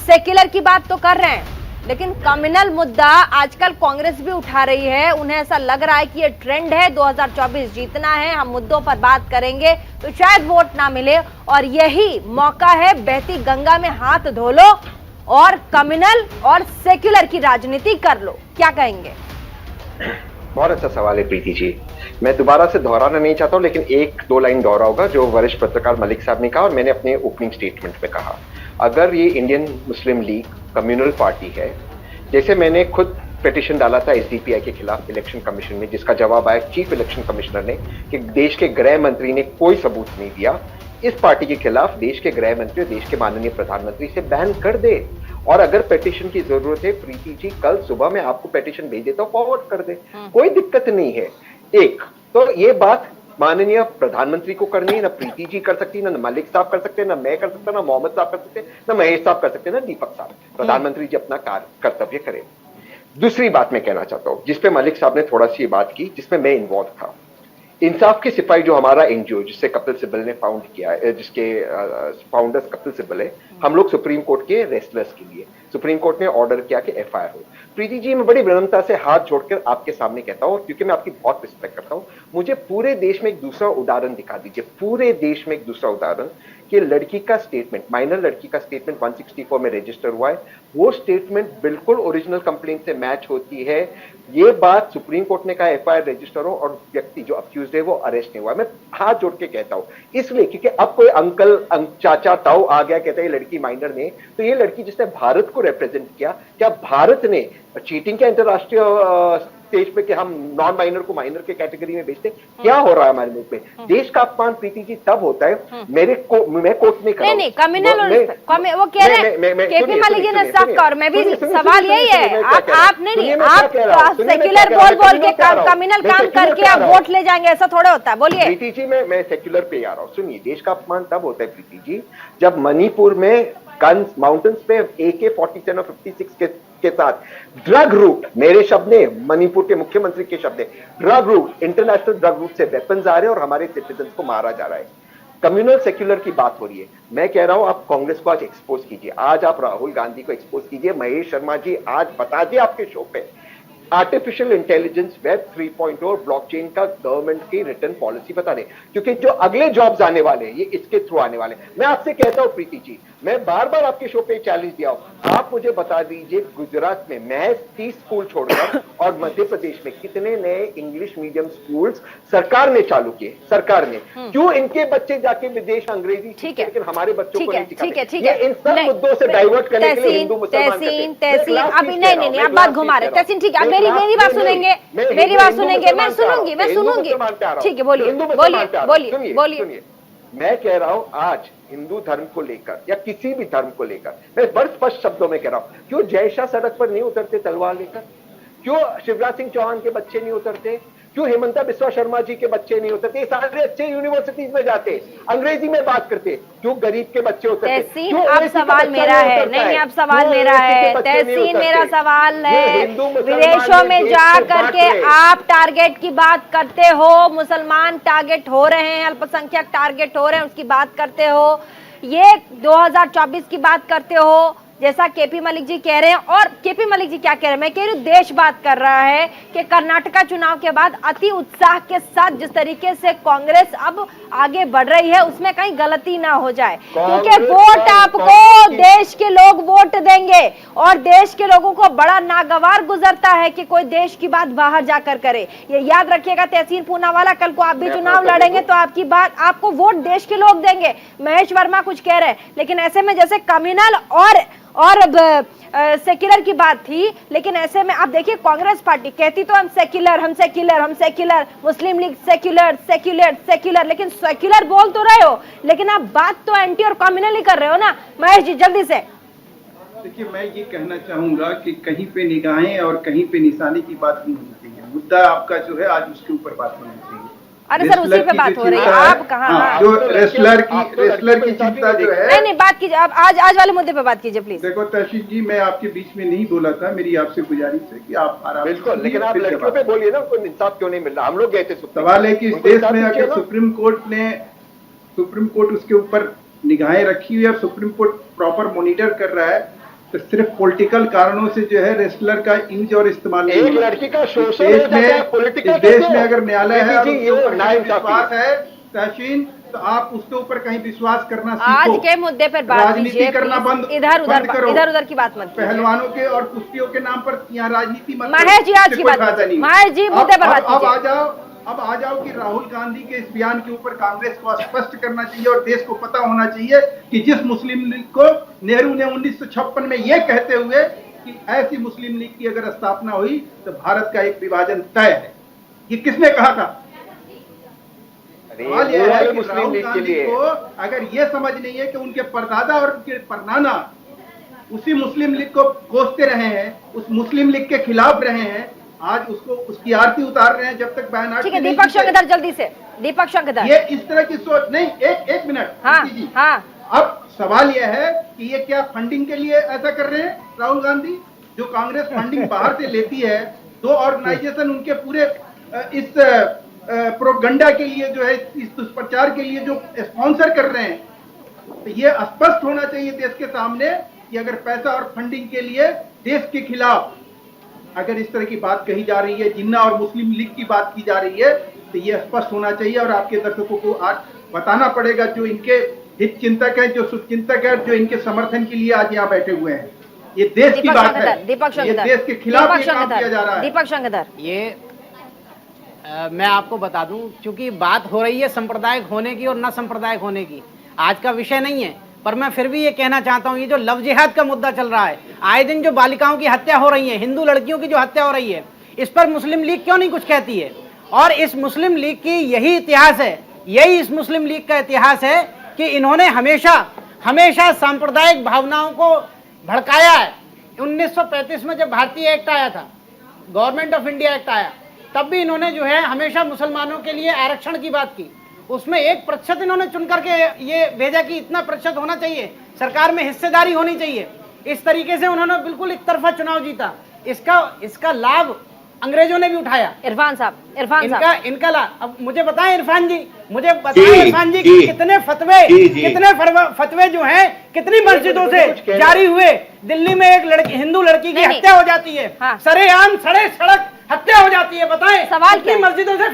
सेक्युलर की बात तो कर रहे हैं, लेकिन कम्युनल मुद्दा आजकल कांग्रेस भी उठा रही है। उन्हें ऐसा लग रहा है कि ये ट्रेंड है, 2024 जीतना है, हम मुद्दों पर बात करेंगे तो शायद वोट ना मिले, और यही मौका है, बहती गंगा में हाथ धो लो और कम्युनल और सेक्युलर की राजनीति कर लो। क्या कहेंगे? बहुत अच्छा सवाल है प्रीति जी। मैं दोबारा से दोहराना नहीं चाहता हूं, लेकिन एक दो लाइन दोहराऊंगा जो वरिष्ठ पत्रकार मलिक साहब ने कहा और मैंने अपने ओपनिंग स्टेटमेंट में कहा। अगर ये Indian Muslim league communal party है, जैसे मैंने खुद पिटीशन डाला था एसडीपीआई के खिलाफ इलेक्शन कमीशन में, जिसका जवाब आया चीफ इलेक्शन कमिश्नर ने कि देश के गृह मंत्री ने कोई सबूत नहीं दिया, इस पार्टी के खिलाफ देश के गृह मंत्री और देश के माननीय प्रधानमंत्री से बैन कर दे। और अगर पिटीशन की जरूरत है प्रीति जी, कल सुबह मैं आपको पिटीशन भेज देता हूं, फॉरवर्ड कर दे, कोई दिक्कत नहीं है। एक तो ये बात माननीय प्रधानमंत्री को करनी है, ना प्रीति जी कर सकती, ना मलिक साहब कर सकते, ना मैं कर सकता, ना मोहम्मद साहब कर सकते, ना महेश साहब कर सकते, ना दीपक साहब। प्रधानमंत्री जी अपना कर्तव्य करें। दूसरी बात मैं कहना चाहता हूं, जिसपे मलिक साहब ने थोड़ा सी ये बात की जिसमें मैं इन्वॉल्व था, इंसाफ की सिपाही जो हमारा एनजीओ जिससे कपिल सिब्बल ने फाउंड किया है, जिसके फाउंडर्स कपिल सिब्बल है, हम लोग सुप्रीम कोर्ट के रेस्लर्स के लिए सुप्रीम कोर्ट ने ऑर्डर किया कि एफआईआर हो। प्रीति जी, मैं बड़ी विनम्रता से हाथ जोड़कर आपके सामने कहता हूं, क्योंकि मैं आपकी बहुत रिस्पेक्ट करता हूं, मुझे पूरे देश में एक दूसरा उदाहरण दिखा दीजिए, पूरे देश में एक दूसरा उदाहरण कि लड़की का स्टेटमेंट, माइनर लड़की का स्टेटमेंट 164 में रजिस्टर हुआ है, वो स्टेटमेंट बिल्कुल ओरिजिनल कंप्लेंट से मैच होती है। ये बात सुप्रीम कोर्ट ने कहा एफआईआर रजिस्टर हो और व्यक्ति जो अक्यूज्ड है वो अरेस्ट नहीं हुआ। मैं हाथ जोड़ के कहता हूं इसलिए क्योंकि अब कोई अंकल चाचा ताऊ आ गया कहता है ये लड़की माइनर नहीं, तो ये लड़की जिसने भारत को रिप्रेजेंट किया, क्या भारत ने चीटिंग के अंतरराष्ट्रीय स्टेज पे कि हम नॉन माइनर को माइनर के कैटेगरी में भेजते, क्या हो रहा है हमारे मुल्क में? देश का अपमान प्रीति जी तब होता है, मैं कोर्ट नहीं कर रहा हूं, नहीं कम्युनल वो कह रहे हैं केपी मलिक जी ने साफ कहा, मैं भी सवाल यही है, आप नहीं आप सेक्युलर बोल के कम्युनल काम करके आप वोट ले जाएंगे, ऐसा थोड़ा होता है। बोलिए प्रीति जी, मैं सेक्युलर पे आ रहा हूँ। सुनिए, देश का अपमान तब होता है प्रीति जी जब मणिपुर में गन्स माउंटेन्स पे AK-47 और 56 के साथ ड्रग रूट, मेरे शब्द ने, मणिपुर के मुख्यमंत्री के शब्द है, drug route, international drug route से वेपन्स आ रहे हैं और हमारे सिटीजन्स को मारा जा रहा है। कम्युनल सेक्युलर की बात हो रही है, मैं कह रहा हूं आप कांग्रेस को आज एक्सपोज कीजिए, आज आप राहुल गांधी को एक्सपोज कीजिए। महेश शर्मा जी आज बता दिए आपके शो पे, आर्टिफिशियल इंटेलिजेंस, वेब 3.0 और ब्लॉकचेन का गवर्नमेंट की रिटर्न पॉलिसी बता रहे, क्योंकि जो अगले जॉब्स आने वाले हैं ये इसके थ्रू आने वाले। मैं आपसे कहता हूं प्रीति जी, मैं बार बार आपके शो पे चैलेंज दिया हूं, आप मुझे बता दीजिए गुजरात में महज 30 स्कूल छोड़कर और मध्य प्रदेश में कितने नए इंग्लिश मीडियम स्कूल्स सरकार ने चालू किए? सरकार ने क्यों इनके बच्चे जाके विदेश अंग्रेजी सीखे लेकिन हमारे बच्चों को नहीं सिखाते? ये इन सब मुद्दों से डाइवर्ट करने के लिए हिंदू मुसलमान तहसीन अभी नहीं आप बात घुमा रहे। तहसीन ठीक है, मेरी बात सुनेंगे, मेरी बात सुनेंगे, मैं सुनूंगी ठीक है, बोलिए। मैं कह रहा हूं आज हिंदू धर्म को लेकर या किसी भी धर्म को लेकर मैं बड़े स्पष्ट शब्दों में कह रहा हूं, क्यों जय शाह सड़क पर नहीं उतरते तलवार लेकर? क्यों शिवराज सिंह चौहान के बच्चे नहीं उतरते? क्यों हेमंता बिस्वा शर्मा जी के बच्चे नहीं उतरते? सारे अच्छे यूनिवर्सिटीज में जाते, अंग्रेजी में बात करते, क्यों गरीब के बच्चे उतरते? तहसीन अब सवाल मेरा है, नहीं अब सवाल मेरा है, तहसीन मेरा सवाल है, विदेशों में जा करके आप टारगेट की बात करते हो, मुसलमान टारगेट हो रहे हैं, अल्पसंख्यक टारगेट हो रहे हैं, उसकी बात करते हो, ये 2024 की बात करते हो जैसा केपी मलिक जी कह रहे हैं। और केपी मलिक जी क्या कह रहे हैं, मैं कह रही हूँ देश बात कर रहा है कि कर्नाटका चुनाव के बाद अति उत्साह के साथ जिस तरीके से कांग्रेस अब आगे बढ़ रही है उसमें कहीं गलती ना हो जाए, क्योंकि वोट आपको देश के लोग वोट देंगे और देश के लोगों को बड़ा नागवार गुजरता है कि कोई देश की बात बाहर जाकर करे। ये याद रखिएगा तहसीन पूनावाला, कल को आप भी चुनाव लड़ेंगे तो आपकी बात, आपको वोट देश के लोग देंगे। महेश वर्मा कुछ कह रहे हैं, लेकिन ऐसे में जैसे कम्युनल और सेक्युलर की बात थी, लेकिन ऐसे में आप देखिए कांग्रेस पार्टी कहती तो हम सेक्युलर, मुस्लिम लीग सेक्युलर, लेकिन सेक्युलर बोल तो रहे हो लेकिन आप बात तो एंटी और कम्युनल ही कर रहे हो ना। महेश जी जल्दी से। देखिए, मैं ये कहना चाहूंगा कि कहीं पे निगाहें और कहीं पे निशाने की बात नहीं होनी चाहिए, मुद्दा आपका जो है आज उसके ऊपर बात होनी चाहिए। अरे सर उसी पे बात हो रही है, आप कहाँ जो रेसलर की चिंता जो है, नहीं बात कीजिए, आप आज वाले मुद्दे पे बात कीजिए प्लीज। देखो तहसीन जी, मैं आपके बीच में नहीं बोला था, मेरी आपसे गुजारिश है कि आप आराम। बिल्कुल, लेकिन आप लड़कियों पे बोलिए ना, उनको इंसाफ क्यों नहीं मिल रहा? हम लोग गए थे, सवाल है कि इस देश में अगर सुप्रीम कोर्ट उसके ऊपर निगाहें रखी हुई है और सुप्रीम कोर्ट प्रॉपर मॉनिटर कर रहा है, तो सिर्फ पॉलिटिकल कारणों से जो है रेसलर का इमेज और इस्तेमाल नहीं एक होना। लड़की का शोषण इस हो जाता है, political इस देश कैसे में हो? अगर न्यायालय है और जी, उसके ऊपर नाइंसाफी विश्वास है तहसीन, तो आप उसके ऊपर कहीं विश्वास करना सीखो। आज के मुद्दे पर बात राजनीति कीजिए करना प्लीज। बंद इधर करो। उधर की बात मत कीजिए। पहलवानों के और कुश्तियों के नाम पर यहाँ राजनीति मत करो। महेश जी आज इससे की कोई बात फायदा कीजिए। नहीं। महेश जी मुद्दे पर बात कीजिए। अब आ जाओ कि राहुल गांधी के इस बयान के ऊपर कांग्रेस को स्पष्ट करना चाहिए और देश को पता होना चाहिए कि जिस मुस्लिम लीग को नेहरू ने 1956 में ये कहते हुए कि ऐसी मुस्लिम लीग की अगर स्थापना हुई तो भारत का एक विभाजन तय है, ये किसने कहा था? सवाल यह है कि राहुल गांधी को अगर ये समझ नहीं है कि उनके परदादा और उनके परनाना उसी मुस्लिम लीग को कोसते रहे हैं, उस मुस्लिम लीग के खिलाफ रहे हैं, आज उसको उसकी आरती उतार रहे हैं जब तक बयान। ठीक है, दीपक शंकर जल्दी से। दीपक शंकर, ये इस तरह की सोच नहीं। एक मिनट। हाँ। अब सवाल यह है कि ये क्या फंडिंग के लिए ऐसा कर रहे हैं राहुल गांधी? जो कांग्रेस फंडिंग बाहर से लेती है, दो ऑर्गेनाइजेशन उनके पूरे इस प्रोपगंडा के लिए जो है, इस दुष्प्रचार के लिए जो स्पॉन्सर कर रहे हैं, तो ये स्पष्ट होना चाहिए देश के सामने कि अगर पैसा और फंडिंग के लिए देश के खिलाफ अगर इस तरह की बात कही जा रही है, जिन्ना और मुस्लिम लीग की बात की जा रही है, तो ये स्पष्ट होना चाहिए और आपके दर्शकों को आज बताना पड़ेगा, जो इनके हित चिंतक है, जो शुभचिंतक है, जो इनके समर्थन के लिए आज यहाँ बैठे हुए हैं। ये देश की बात है, ये देश के खिलाफ ये काम किया जा रहा है। दीपक शंकर, ये मैं आपको बता दूं, क्योंकि बात हो रही है सांप्रदायिक होने की और न सांप्रदायिक होने की, आज का विषय नहीं है, पर मैं फिर भी ये कहना चाहता हूं, ये जो लव जिहाद का मुद्दा चल रहा है, आए दिन जो बालिकाओं की हत्या हो रही है, हिंदू लड़कियों की जो हत्या हो रही है, इस पर मुस्लिम लीग क्यों नहीं कुछ कहती है? और इस मुस्लिम लीग की यही इतिहास है, यही इस मुस्लिम लीग का इतिहास है कि इन्होंने हमेशा सांप्रदायिक भावनाओं को भड़काया है। 1935 में जब भारतीय एक्ट आया था, गवर्नमेंट ऑफ इंडिया एक्ट आया, तब भी इन्होंने जो है हमेशा मुसलमानों के लिए आरक्षण की बात की। उसमें 1% इन्होंने चुन करके ये भेजा कि इतना प्रतिशत होना चाहिए, सरकार में हिस्सेदारी होनी चाहिए। इस तरीके से उन्होंने बिल्कुल एक तरफा चुनाव जीता। इसका लाभ अंग्रेजों ने भी उठाया। इरफान साहब, इनका लाभ। अब मुझे बताएं इरफान जी, कि कितने फतवे जो हैं कितनी मस्जिदों से जारी हुए। दिल्ली में एक हिंदू लड़की की हत्या हो जाती है, सरेआम सड़क हत्या हो जाती है। बताएं सवाल क्या? मस्जिदों से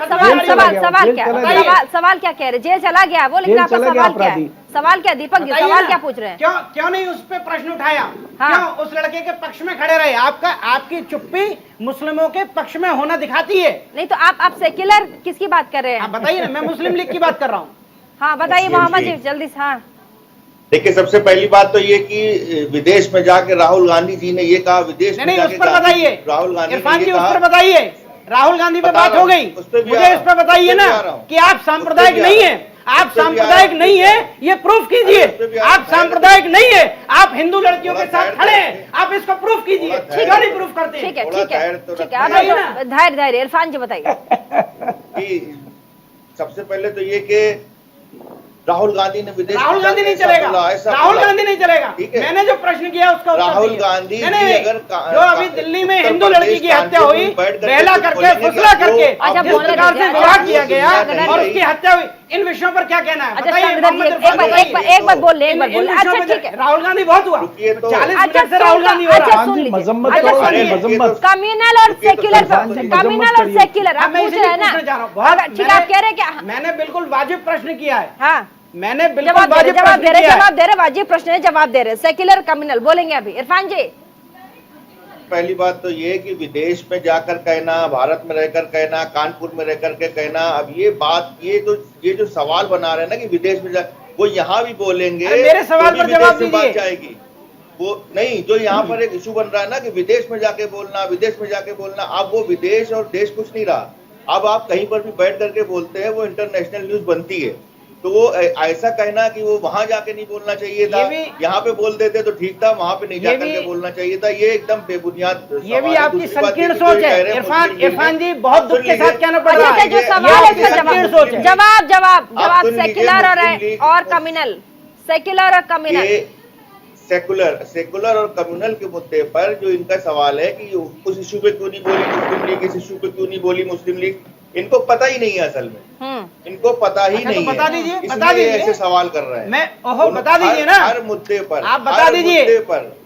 सवाल क्या कह रहे? जेल चला गया वो, लेकिन आपका सवाल क्या है? सवाल क्या दीपक जी, सवाल क्या पूछ रहे हैं? क्यों नहीं उस पर प्रश्न उठाया? क्यों उस लड़के के पक्ष में खड़े रहे? आपकी चुप्पी मुस्लिमों के पक्ष में होना दिखाती है। नहीं तो आप सेक्युलर किसकी बात कर रहे हैं? बताइए ना, मैं मुस्लिम लीग की बात कर रहा हूँ। हाँ बताइए मोहम्मद जी, जल्दी से। हाँ देखिए, सबसे पहली बात तो ये कि विदेश में जाके राहुल गांधी जी ने ये कहा, विदेश में जाके उस पर बताइए राहुल गांधी इरफान जी, उस पर बताइए। राहुल गांधी पे बात हो गई, मुझे इस पर बताइए ना कि आप सांप्रदायिक नहीं है। आप सांप्रदायिक नहीं है, ये प्रूफ कीजिए। आप सांप्रदायिक नहीं है, आप हिंदू लड़कियों के साथ खड़े हैं, आप इसको प्रूफ कीजिए। क्यों नहीं प्रूफ करते? ठीक है, धैर्य। इरफान जी बताइए। सबसे पहले तो ये कि राहुल गांधी ने विदेश, राहुल गांधी नहीं चलेगा, राहुल गांधी नहीं चलेगा। मैंने जो प्रश्न किया उसका राहुल गांधी अगर जो अभी दिल्ली में हिंदू लड़की की हत्या हुई, बहला करके फुसला करके जिस प्रकार से विवाह किया गया और उसकी हत्या हुई, इन विषयों पर क्या कहना है? एक बात बोल ले। अच्छा ठीक है, राहुल गांधी बहुत हुआ, 40 मिनट से राहुल गांधी हो रहा है। कम्युनल और सेक्युलर, आप पूछ रहे हैं ना? ठीक है, आप कह रहे हैं क्या? मैंने बिल्कुल वाजिब प्रश्न किया है। हाँ, मैंने बिल्कुल जवाब दे रहे, वाजिब प्रश्न है, जवाब दे रहे। सेक्युलर कम्युनल बोलेंगे अभी। इरफान जी, पहली बात तो ये कि विदेश में जाकर कहना, भारत में रहकर कहना, कानपुर में रहकर के कहना, अब ये बात, ये जो सवाल बना रहे हैं ना कि विदेश में वो यहाँ भी बोलेंगे, मेरे सवाल पर जवाब दीजिए। जाएगी वो नहीं, जो यहाँ पर एक इशू बन रहा है ना कि विदेश में जाके बोलना, अब वो विदेश और देश कुछ नहीं रहा। अब आप कहीं पर भी बैठ करके बोलते हैं, वो इंटरनेशनल न्यूज बनती है। तो वो ऐसा कहना कि वो वहां जाके नहीं बोलना चाहिए था, यहाँ पे बोल देते तो ठीक था, वहां पे नहीं जाकर के बोलना चाहिए था, ये एकदम बेबुनियाद। ये भी आपकी संकीर्ण सोच है इरफान जी, बहुत दुख के साथ कहना पड़ रहा है। जो सवाल है जवाब सेक्युलर और कम्युनल, सेक्युलर और कम्युनल, सेकुलर और कम्युनल के मुद्दे पर जो इनका सवाल है कि उस इशू पे क्यों नहीं बोली मुस्लिम लीग, इस इशू पे क्यों नहीं बोली मुस्लिम लीग, इनको पता ही नहीं है असल में, इनको पता ही नहीं तो बता है, दीजिए, इसलिए बता दीजिए। ऐसे सवाल कर रहे हैं। मैं ओहो बता दीजिए ना, हर मुद्दे पर आप बता दीजिए,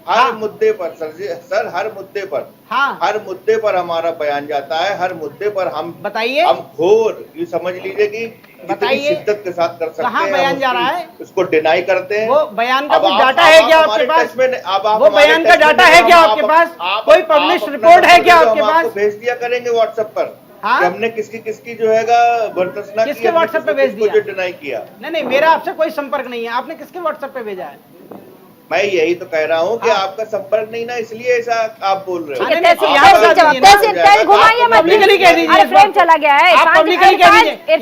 हर मुद्दे पर सर हर मुद्दे पर, हाँ हर मुद्दे पर हमारा बयान जाता है, हर मुद्दे पर हम बताइए, हम घोर ये समझ लीजिए कि जितनी बताइए, शिद्दत के साथ कर सकते हैं, कहाँ बयान जा रहा है, उसको डिनाई करते हैं। वो बयान का अब कुछ आप- डाटा अब है आप क्या आपके हमारे पास? टेस्ट में- अब आप वो हमारे बयान का टेस्ट में डाटा है नहीं, क्या आप- आपके आप- पास? आप- कोई आप पब्लिश अपना रिपोर्ट है क्या नंबर आपके हम पास? आपको भेज दिया करेंगे व्हाट्सएप पर, हाँ? कि हमने किसकी जो हैगा भर्त्सना की, किसके हमने WhatsApp पे किसको- भेज किसको दिया? जो डिनाई किया। नहीं मेरा आपसे कोई संपर्क नहीं है, आपने किसके व्हाट्सएप पे भेजा है? मैं यही तो कह रहा हूँ कि आपका संपर्क नहीं ना, इसलिए ऐसा आप बोल रहे हो। ठीक है, नहीं, तहसीन आप जवाब, बता दीजिए तहसीन घुमाइए मत, पब्लिकली कह दीजिए, अरे फ्रेम चला गया है, आप पब्लिकली कह दीजिए,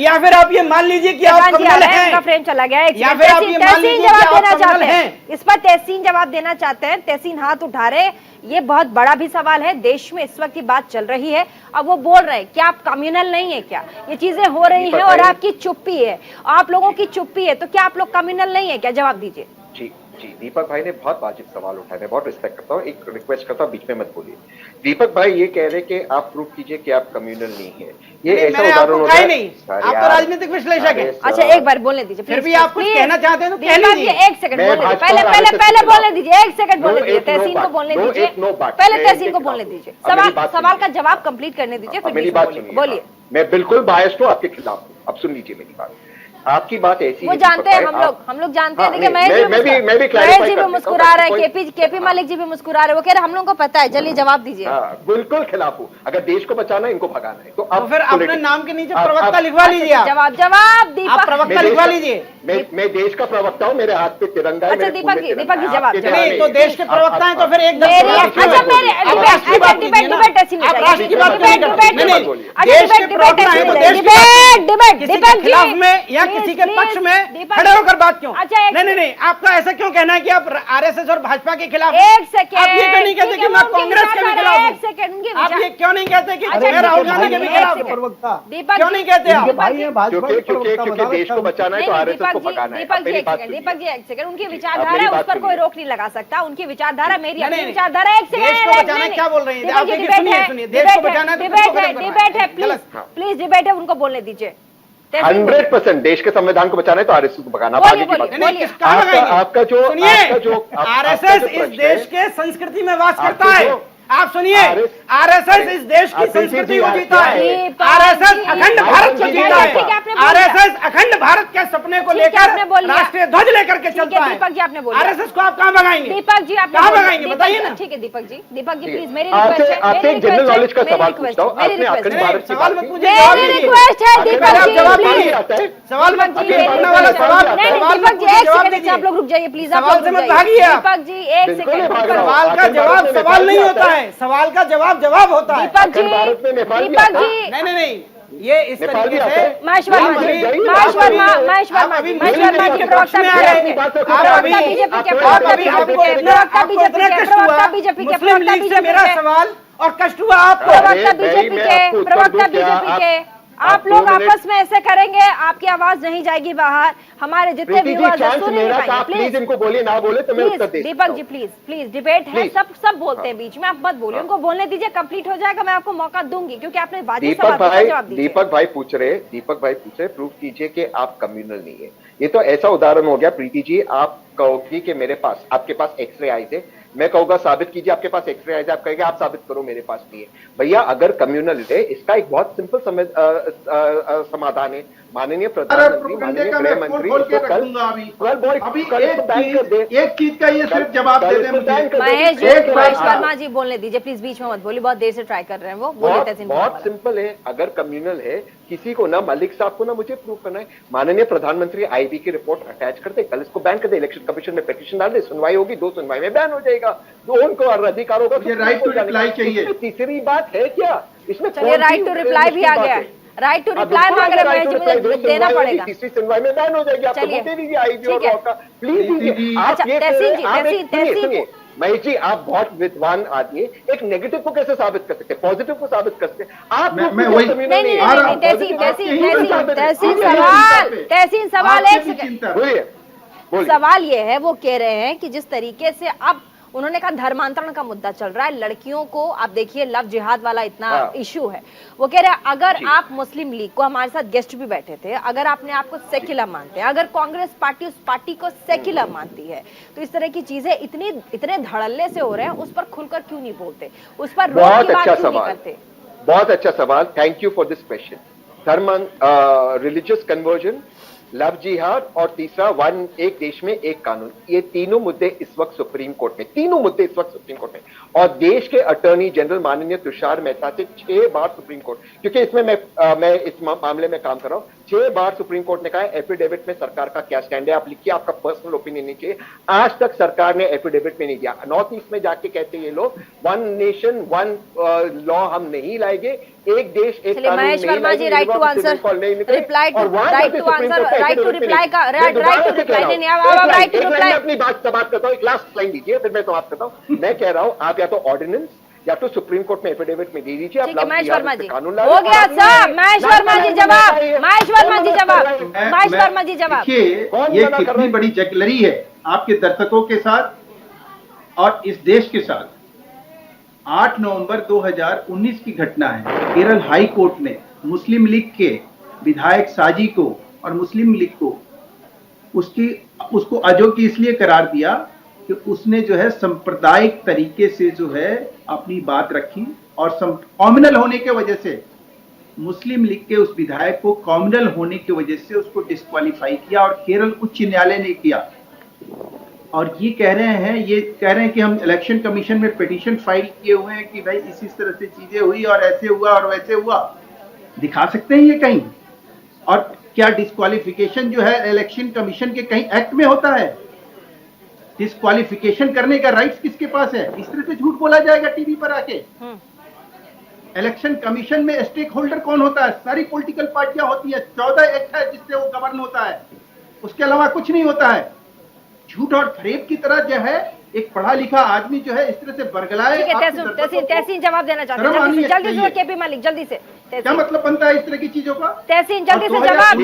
या फिर आप ये मान लीजिए कि आप कम्युनल हैं, उनका फ्रेम चला गया है, या फिर आप ये मान तहसीन लीजिए जवाब कि आप देना कम्युनल चाहते हैं, हैं। इस पर तहसीन जवाब देना चाहते हैं, तहसीन हाथ उठा रहे, ये बहुत बड़ा भी सवाल है, देश में इस वक्त की बात चल रही है, अब वो बोल रहे हैं क्या आप कम्युनल नहीं है क्या, ये चीजें हो रही हैं और आपकी चुप्पी है, आप लोगों की चुप्पी है, तो क्या आप लोग कम्युनल नहीं है क्या, जवाब दीजिए। जी दीपक भाई ने बहुत वाजिब सवाल उठाए, मैं बहुत रिस्पेक्ट करता हूँ, एक रिक्वेस्ट करता हूँ बीच में मत बोलिए। दीपक भाई ये कह रहे कि आप प्रूफ कीजिए कि आप कम्युनल नहीं है, ये ऐसा उदाहरण होता है नहीं, आप तो राजनीतिक विश्लेषक हैं। अच्छा एक बार बोलने दीजिए, फिर भी आप कुछ कहना चाहते हैं तो कह लीजिए। एक सेकंड बोलने दीजिए, पहले बोलने दीजिए, एक सेकंड बोलने दीजिए, तहसीन को बोलने दीजिए, पहले तहसीन को बोलने दीजिए, सवाल का जवाब कंप्लीट करने दीजिए, फिर मेरी बात सुनिए, बोलिए। मैं बिल्कुल बायस्ड हूँ आपके खिलाफ हूँ, अब सुन लीजिए मेरी बात, आपकी बात ऐसी वो जानते हैं, हम लोग जानते हैं, देखिए महेश जी भी मुस्कुरा रहे हैं, केपी मलिक जी भी मुस्कुरा रहे हैं, वो कह रहे हम लोग को पता है, चलिए जवाब दीजिए। बिल्कुल खिलाफ हूँ, अगर देश को बचाना है इनको भगाना है तो अब फिर अपने नाम के नीचे प्रवक्ता लिखवा लीजिए, जवाब आप प्रवक्ता लिखवा लीजिए। मैं देश का प्रवक्ता हूँ, मेरे हाथ पे तिरंगा है। अच्छा दीपक जी जवाब, नहीं तो देश के प्रवक्ता हैं तो फिर एक खिलाफ में या किसी के पक्ष में खड़े होकर बात क्यों? नहीं आपका ऐसा क्यों कहना है कि आप आरएसएस और भाजपा के खिलाफ? एक सेकंड, आप ये क्यों नहीं कहते कि मैं कांग्रेस के भी खिलाफ हूँ? एक सेकंड, आप ये क्यों नहीं कहते कि मैं राहुल गांधी के भी खिलाफ हूँ? क्यों नहीं कहते आप? क्योंकि देश को बचाना है तो आरएसएस को भगाना है। दीपक जी एक सेकंड, उनकी विचारधारा है, उस पर कोई रोक नहीं लगा सकता, उनकी विचारधारा मेरी अपनी विचारधारा। एक सेकंड, देश को बचाना क्या बोल रही है? सुनिए, देश को बचाना डिबेट है, प्लीज डिबेट है, उनको बोलने दीजिए। 100% देश के संविधान को बचाना है तो आरएसएस को भगाना। आपका जो आरएसएस इस देश के संस्कृति में वास करता है, आप सुनिए, आरएसएस इस देश की संस्कृति को जीता है, आरएसएस अखंड भारत को जीता है, आरएसएस अखंड भारत के सपने को लेकर राष्ट्रीय ध्वज लेकर के चलता है। दीपक जी आपने बोला, आरएसएस को आप कहाँ भगाएंगे? दीपक जी आप कहाँ भगाएंगे बताइए ना। ठीक है दीपक जी प्लीज मेरी रिक्वेस्ट है, आपसे जनरल नॉलेज का सवाल पूछता हूँ, आपने आखिरी भारत की सवाल बात मत की, पूछिए, मेरी रिक्वेस्ट है दीपक जी प्लीज, सवाल मत जी, पूछिए, अपना वाला सवाल दीपक जी एक सेकंड आप लोग रुक जाइए प्लीज, आप सवाल से मत भागिए। दीपक जी एक सेकंड, सवाल का जवाब सवाल नहीं होता है, सवाल का जवाब होता है। दीपक जी नहीं ये इस तरीके से महेश वर्मा जी के प्रवक्ता बीजेपी के मुस्लिम लीग से मेरा सवाल और कष्ट हुआ आपको, प्रवक्ता बीजेपी के, आप लोग आपस में ऐसे करेंगे आपकी आवाज नहीं जाएगी बाहर, हमारे जितने व्यूअर्स हैं सुन नहीं पाएंगे। प्लीज इनको बोलिए, ना बोले तो मैं उत्तर दे सकता दीपक जी प्लीज डिबेट है, सब बोलते हैं बीच में, आप मत बोलिए, उनको बोलने दीजिए, कंप्लीट हो जाएगा, मैं आपको मौका दूंगी क्योंकि आपने दीपक भाई पूछ रहे प्रूव कीजिए कि आप कम्युनल नहीं है। ये तो ऐसा उदाहरण हो गया प्रीति जी, आप कहोगी कि मेरे पास आपके पास एक्सरे आई थे, मैं कहूंगा साबित कीजिए आपके पास एक्सरे आई थे, आप कहेंगे आप साबित करो मेरे पास नहीं है। भैया अगर कम्युनल है इसका एक बहुत सिंपल समाधान है, माननीय प्रधानमंत्री माननीय गृह मंत्री एक चीज का ये सिर्फ जवाब दे दें महेश वर्मा जी बोलने दीजिए प्लीज, बीच में मत बोलिए, बहुत देर से ट्राई कर रहे हैं वो, बहुत सिंपल है, अगर कम्युनल है किसी को ना मलिक साहब को ना मुझे प्रूव करना है, माननीय प्रधानमंत्री आईबी की रिपोर्ट अटैच कर दे, कल इसको बैन कर दे, इलेक्शन कमीशन में पिटीशन डाल दे, सुनवाई होगी, 2 सुनवाई में बैन हो जाएगा, तो उनको अधिकार होगा। राइट टू रिप्लाई चाहिए। तीसरी बात है क्या इसमें? चलिए राइट टू रिप्लाई भी आ गया, राइट टू रिप्लाई मांग रहे हैं, मुझे देना पड़ेगा, तीसरी सुनवाई में बैन हो जाएगी, आप दे दीजिए आईबी और लॉ का प्लीज। अच्छा तहसीन महेश जी आप बहुत विद्वान आदमी, एक नेगेटिव को कैसे साबित कर सकते, पॉजिटिव को साबित कर सकते आप? तहसीन सवाल एक सेकंड, सवाल ये है, वो कह रहे हैं कि जिस तरीके से अब उन्होंने कहा धर्मांतरण का मुद्दा चल रहा है, लड़कियों को आप देखिए लव जिहाद वाला इतना इशू है। वो कह रहे हैं अगर आप मुस्लिम लीग को, हमारे साथ गेस्ट भी बैठे थे, अगर आपने आपको सेक्युलर मानते हैं, अगर कांग्रेस पार्टी उस पार्टी को सेक्युलर मानती है, तो इस तरह की चीजें इतने धड़ल्ले से हो रहे हैं, उस पर खुलकर क्यों नहीं बोलते, उस पर रोक की बात क्यों नहीं करते? बहुत अच्छा सवाल, thank you for this question. धर्म, रिलीजियस कन्वर्जन, लव जिहाद और तीसरा एक देश में एक कानून, ये तीनों मुद्दे इस वक्त सुप्रीम कोर्ट में, तीनों मुद्दे इस वक्त सुप्रीम कोर्ट में, और देश के अटॉर्नी जनरल माननीय तुषार मेहता से 6 बार सुप्रीम कोर्ट, क्योंकि इसमें मैं इस मामले में काम कर रहा हूं, 6 बार सुप्रीम कोर्ट ने कहा एफिडेविट में सरकार का क्या स्टैंड है, आप लिखिए, आपका पर्सनल ओपिनियन नहीं चाहिए। आज तक सरकार ने एफिडेविट में नहीं दिया। नॉर्थ ईस्ट में जाके कहते हैं ये लोग 1 नेशन 1 लॉ हम नहीं लाएंगे, एक देश एक कानून। Mahesh Varma ji, right to answer, reply to right to answer, right to reply का राइट टू रिप्लाई नहीं, अब राइट टू रिप्लाई। अपनी बात समाप्त करता हूं, एक लास्ट लाइन दीजिए फिर मैं समाप्त करता हूं। मैं कह रहा हूं आप या तो ऑर्डिनेंस या तो सुप्रीम कोर्ट में एफिडेविट में दे दीजिए। ठीक है महेश वर्मा जी, हो गया सर। महेश वर्मा जी जवाब, महेश वर्मा जी जवाब, महेश वर्मा जी जवाब। देखिए ये कितनी बड़ी जगलरी है आपके दर्शकों के साथ और इस देश के साथ। 8 नवंबर 2019 की घटना है। केरल हाई कोर्ट ने मुस्लिम लीग के विधायक साजी को और मुस्लिम लीग को उसको अयोग्य इसलिए करार दिया कि उसने जो है सांप्रदायिक तरीके से जो है अपनी बात रखी और कॉम्युनल होने के वजह से मुस्लिम लीग के उस विधायक को कॉम्युनल होने की वजह से उसको डिस्क्वालीफाई किया और केरल उच्च न्यायालय ने किया। और ये कह रहे हैं कि हम इलेक्शन कमीशन में पिटीशन फाइल किए हुए हैं कि भाई इसी तरह से चीजें हुई और ऐसे हुआ और वैसे हुआ। दिखा सकते हैं ये कहीं? और क्या डिस्क्वालिफिकेशन जो है इलेक्शन कमीशन के कहीं एक्ट में होता है? डिस्क्वालिफिकेशन करने का राइट्स किसके पास है? इस तरह से झूठ बोला जाएगा टीवी पर आके? इलेक्शन कमीशन में स्टेक होल्डर कौन होता है? सारी पॉलिटिकल पार्टियां होती है। 14 एक्ट है जिससे वो गवर्न होता है, उसके अलावा कुछ नहीं होता है। झूठ और फरेब की तरह जो है एक पढ़ा लिखा आदमी जो है इस तरह से बरगलाए। तहसीन जवाब देना चाहते हैं, जल्दी से केपी मलिक, जल्दी से। क्या मतलब बनता है इस तरह की चीजों का? तहसीन जल्दी से जवाब,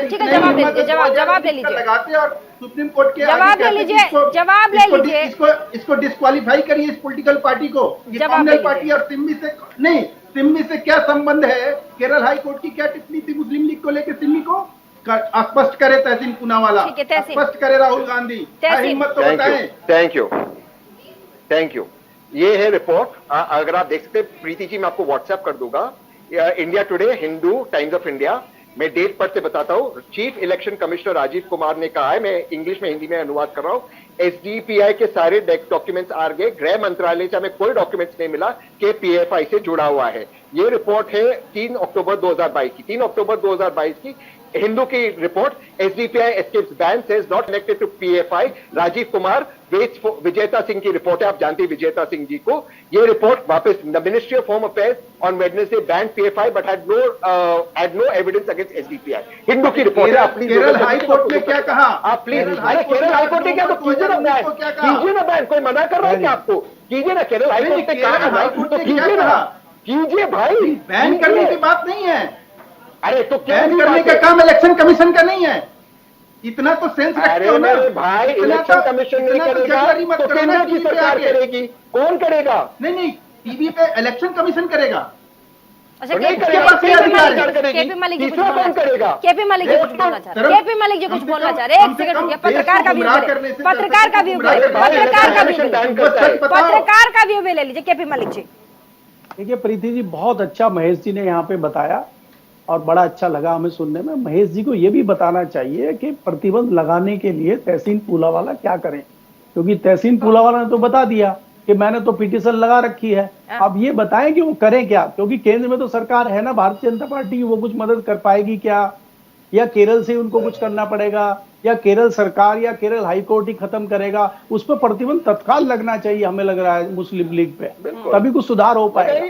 ठीक है जवाब ले लीजिए, जवाब ले लीजिए, लगाते और सुप्रीम कोर्ट के जवाब ले लीजिए, जवाब ले लीजिए। इसको डिस्क्वालीफाई करिए इस पॉलिटिकल पार्टी को। ये कॉम्युनल पार्टी और सिम्मी से क्या संबंध है? केरल हाई कोर्ट की क्या टिप्पणी थी मुस्लिम लीग को लेकर? सिम्मी को स्पष्ट करे तहसीन पूनावाला, स्पष्ट करे राहुल गांधी, हिम्मत तो बताएं। Thank you. ये है रिपोर्ट, अगर आप देख सकते हैं प्रीति जी, मैं आपको व्हाट्सएप कर दूंगा। India Today, Hindu, Times of India, मैं डेट पर से बताता हूँ। Chief election commissioner Rajeev Kumar ने कहा है, मैं इंग्लिश में हिंदी में अनुवाद कर रहा हूँ, एसडीपीआई के सारे डॉक्यूमेंट्स आ गए, गृह मंत्रालय से हमें कोई डॉक्यूमेंट्स नहीं मिला कि पीएफआई से जुड़ा हुआ है। ये रिपोर्ट है 3 अक्टूबर 2022 की, 3 अक्टूबर 2022 की हिंदू की report. SDPI escapes ban says not connected to PFI. Rajeev Kumar Vijeta Singh की रिपोर्ट है, आप जानते हैं विजेता सिंह जी को। ये रिपोर्ट वापस, the ministry of home affairs on Wednesday ban PFI but had no evidence against SDPI. Hindu की रिपोर्ट है। अपनी केरल हाई कोर्ट ने क्या कहा? आप प्लीज, केरल हाई कोर्ट ने क्या, तो कीजिए ना बैन, कीजिए ना बैन, कोई मना कर रहा है क्या आपको? कीजिए ना, केरल हाई कोर्ट ने कहा, कीजिए ना, कीजिए भाई। बैन करने की बात नहीं है। अरे तो बैन करने का काम इलेक्शन कमीशन का नहीं है। इतना तो सेंस रखते हो ना भाई। इलेक्शन कमीशन नहीं करेगा तो केंद्र की सरकार करेगी। कौन करेगा? नहीं, टीवी पे इलेक्शन कमिशन करेगा। अच्छा, केपी मलिक जी कुछ बोलना करेगा? केपी मलिक जी कुछ बोलना चाह रहे? केपी मलिक जी कुछ बोलना चाह रहे? एक सेकंड रुकिए, पत्रकार का व्यू, पत्रकार का व्यू, पत्रकार का व्यू भी ले लीजिए केपी मलिक जी। देखिए प्रीति जी, बहुत अच्छा महेश जी ने यहाँ पे बताया और बड़ा अच्छा लगा हमें सुनने में। महेश जी को ये भी बताना चाहिए कि प्रतिबंध लगाने के लिए तहसीन पूनावाला क्या करें, क्योंकि तहसीन पूनावाला ने तो बता दिया कि मैंने तो पिटीशन लगा रखी है। अब ये बताएं कि वो करें क्या, क्योंकि केंद्र में तो सरकार है ना भारतीय जनता पार्टी, वो कुछ मदद कर पाएगी क्या? या केरल से उनको कुछ करना पड़ेगा, या केरल सरकार या केरल हाईकोर्ट ही खत्म करेगा? उस पर प्रतिबंध तत्काल लगना चाहिए, हमें लग रहा है मुस्लिम लीग पे, तभी कुछ सुधार हो पाएगा।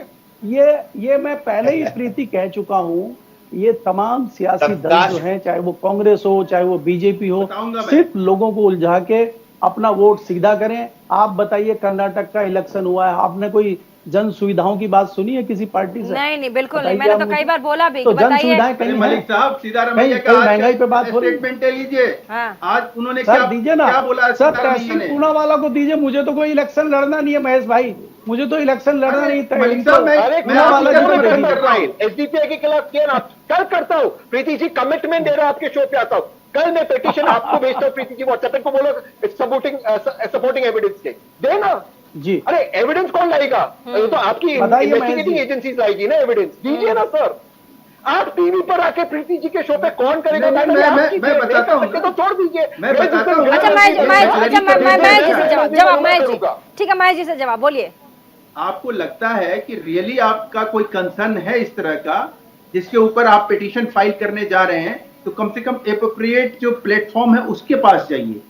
ये मैं पहले ही प्रीति कह चुका हूँ, ये तमाम सियासी दल जो हैं, चाहे वो कांग्रेस हो चाहे वो बीजेपी हो, सिर्फ लोगों को उलझा के अपना वोट सीधा करें। आप बताइए, कर्नाटक का इलेक्शन हुआ है, आपने कोई जन सुविधाओं की बात सुनी है किसी पार्टी से? नहीं बिल्कुल नहीं, बताइए मैंने तो आप कई बार बोला भी तो कि जन बताइए। सुविधाएं कहीं मलिक हैं? साहब, सीताराम कहीं भैया कहीं का महंगाई पे बात हो रही है? स्टेटमेंट ले लीजिए। हाँ। आज उन्होंने सर क्या दीजिए ना क्या बोला सर, सीताराम भैया तहसील ने? पूना वाला को दीजिए, मुझे तो कोई इलेक्शन लड़ना नहीं है महेश भाई, मुझे तो इलेक्शन लड़ना नहीं था। मलिक साहब, मैं पूना वाला आपकी को तरफ दे कर रहा हूं। एसडीपीआई के खिलाफ किया ना, कल करता हूँ। प्रीति जी कमिटमेंट दे रहा हूं, आपके शो पे आता हूँ। कल मैं पिटीशन आपको भेजता हूँ, प्रीति जी व्हाट्सएप को बोलो सपोर्टिंग एविडेंस के देना जी। अरे एविडेंस कौन लाएगा? ये तो आपकी बताइए इन्वेस्टिगेटिंग महेश जी। एजेंसीज लाएगी ना एविडेंस। दीजिए ना सर। आप टीवी पर आके प्रीति जी के शो पे कौन करेगा? मैं बताता हूं, तो छोड़ दीजिए। मैं बताता हूं। अच्छा मैं जी से जवाब मैं जी, ठीक है मैं जी से जवाब बोलिए। आपको लगता है कि रियली आपका कोई कंसर्न है इस तरह का जिसके ऊपर आप पिटीशन फाइल करने जा रहे हैं, तो कम से कम एप्रोप्रिएट जो प्लेटफॉर्म है उसके पास जाइए।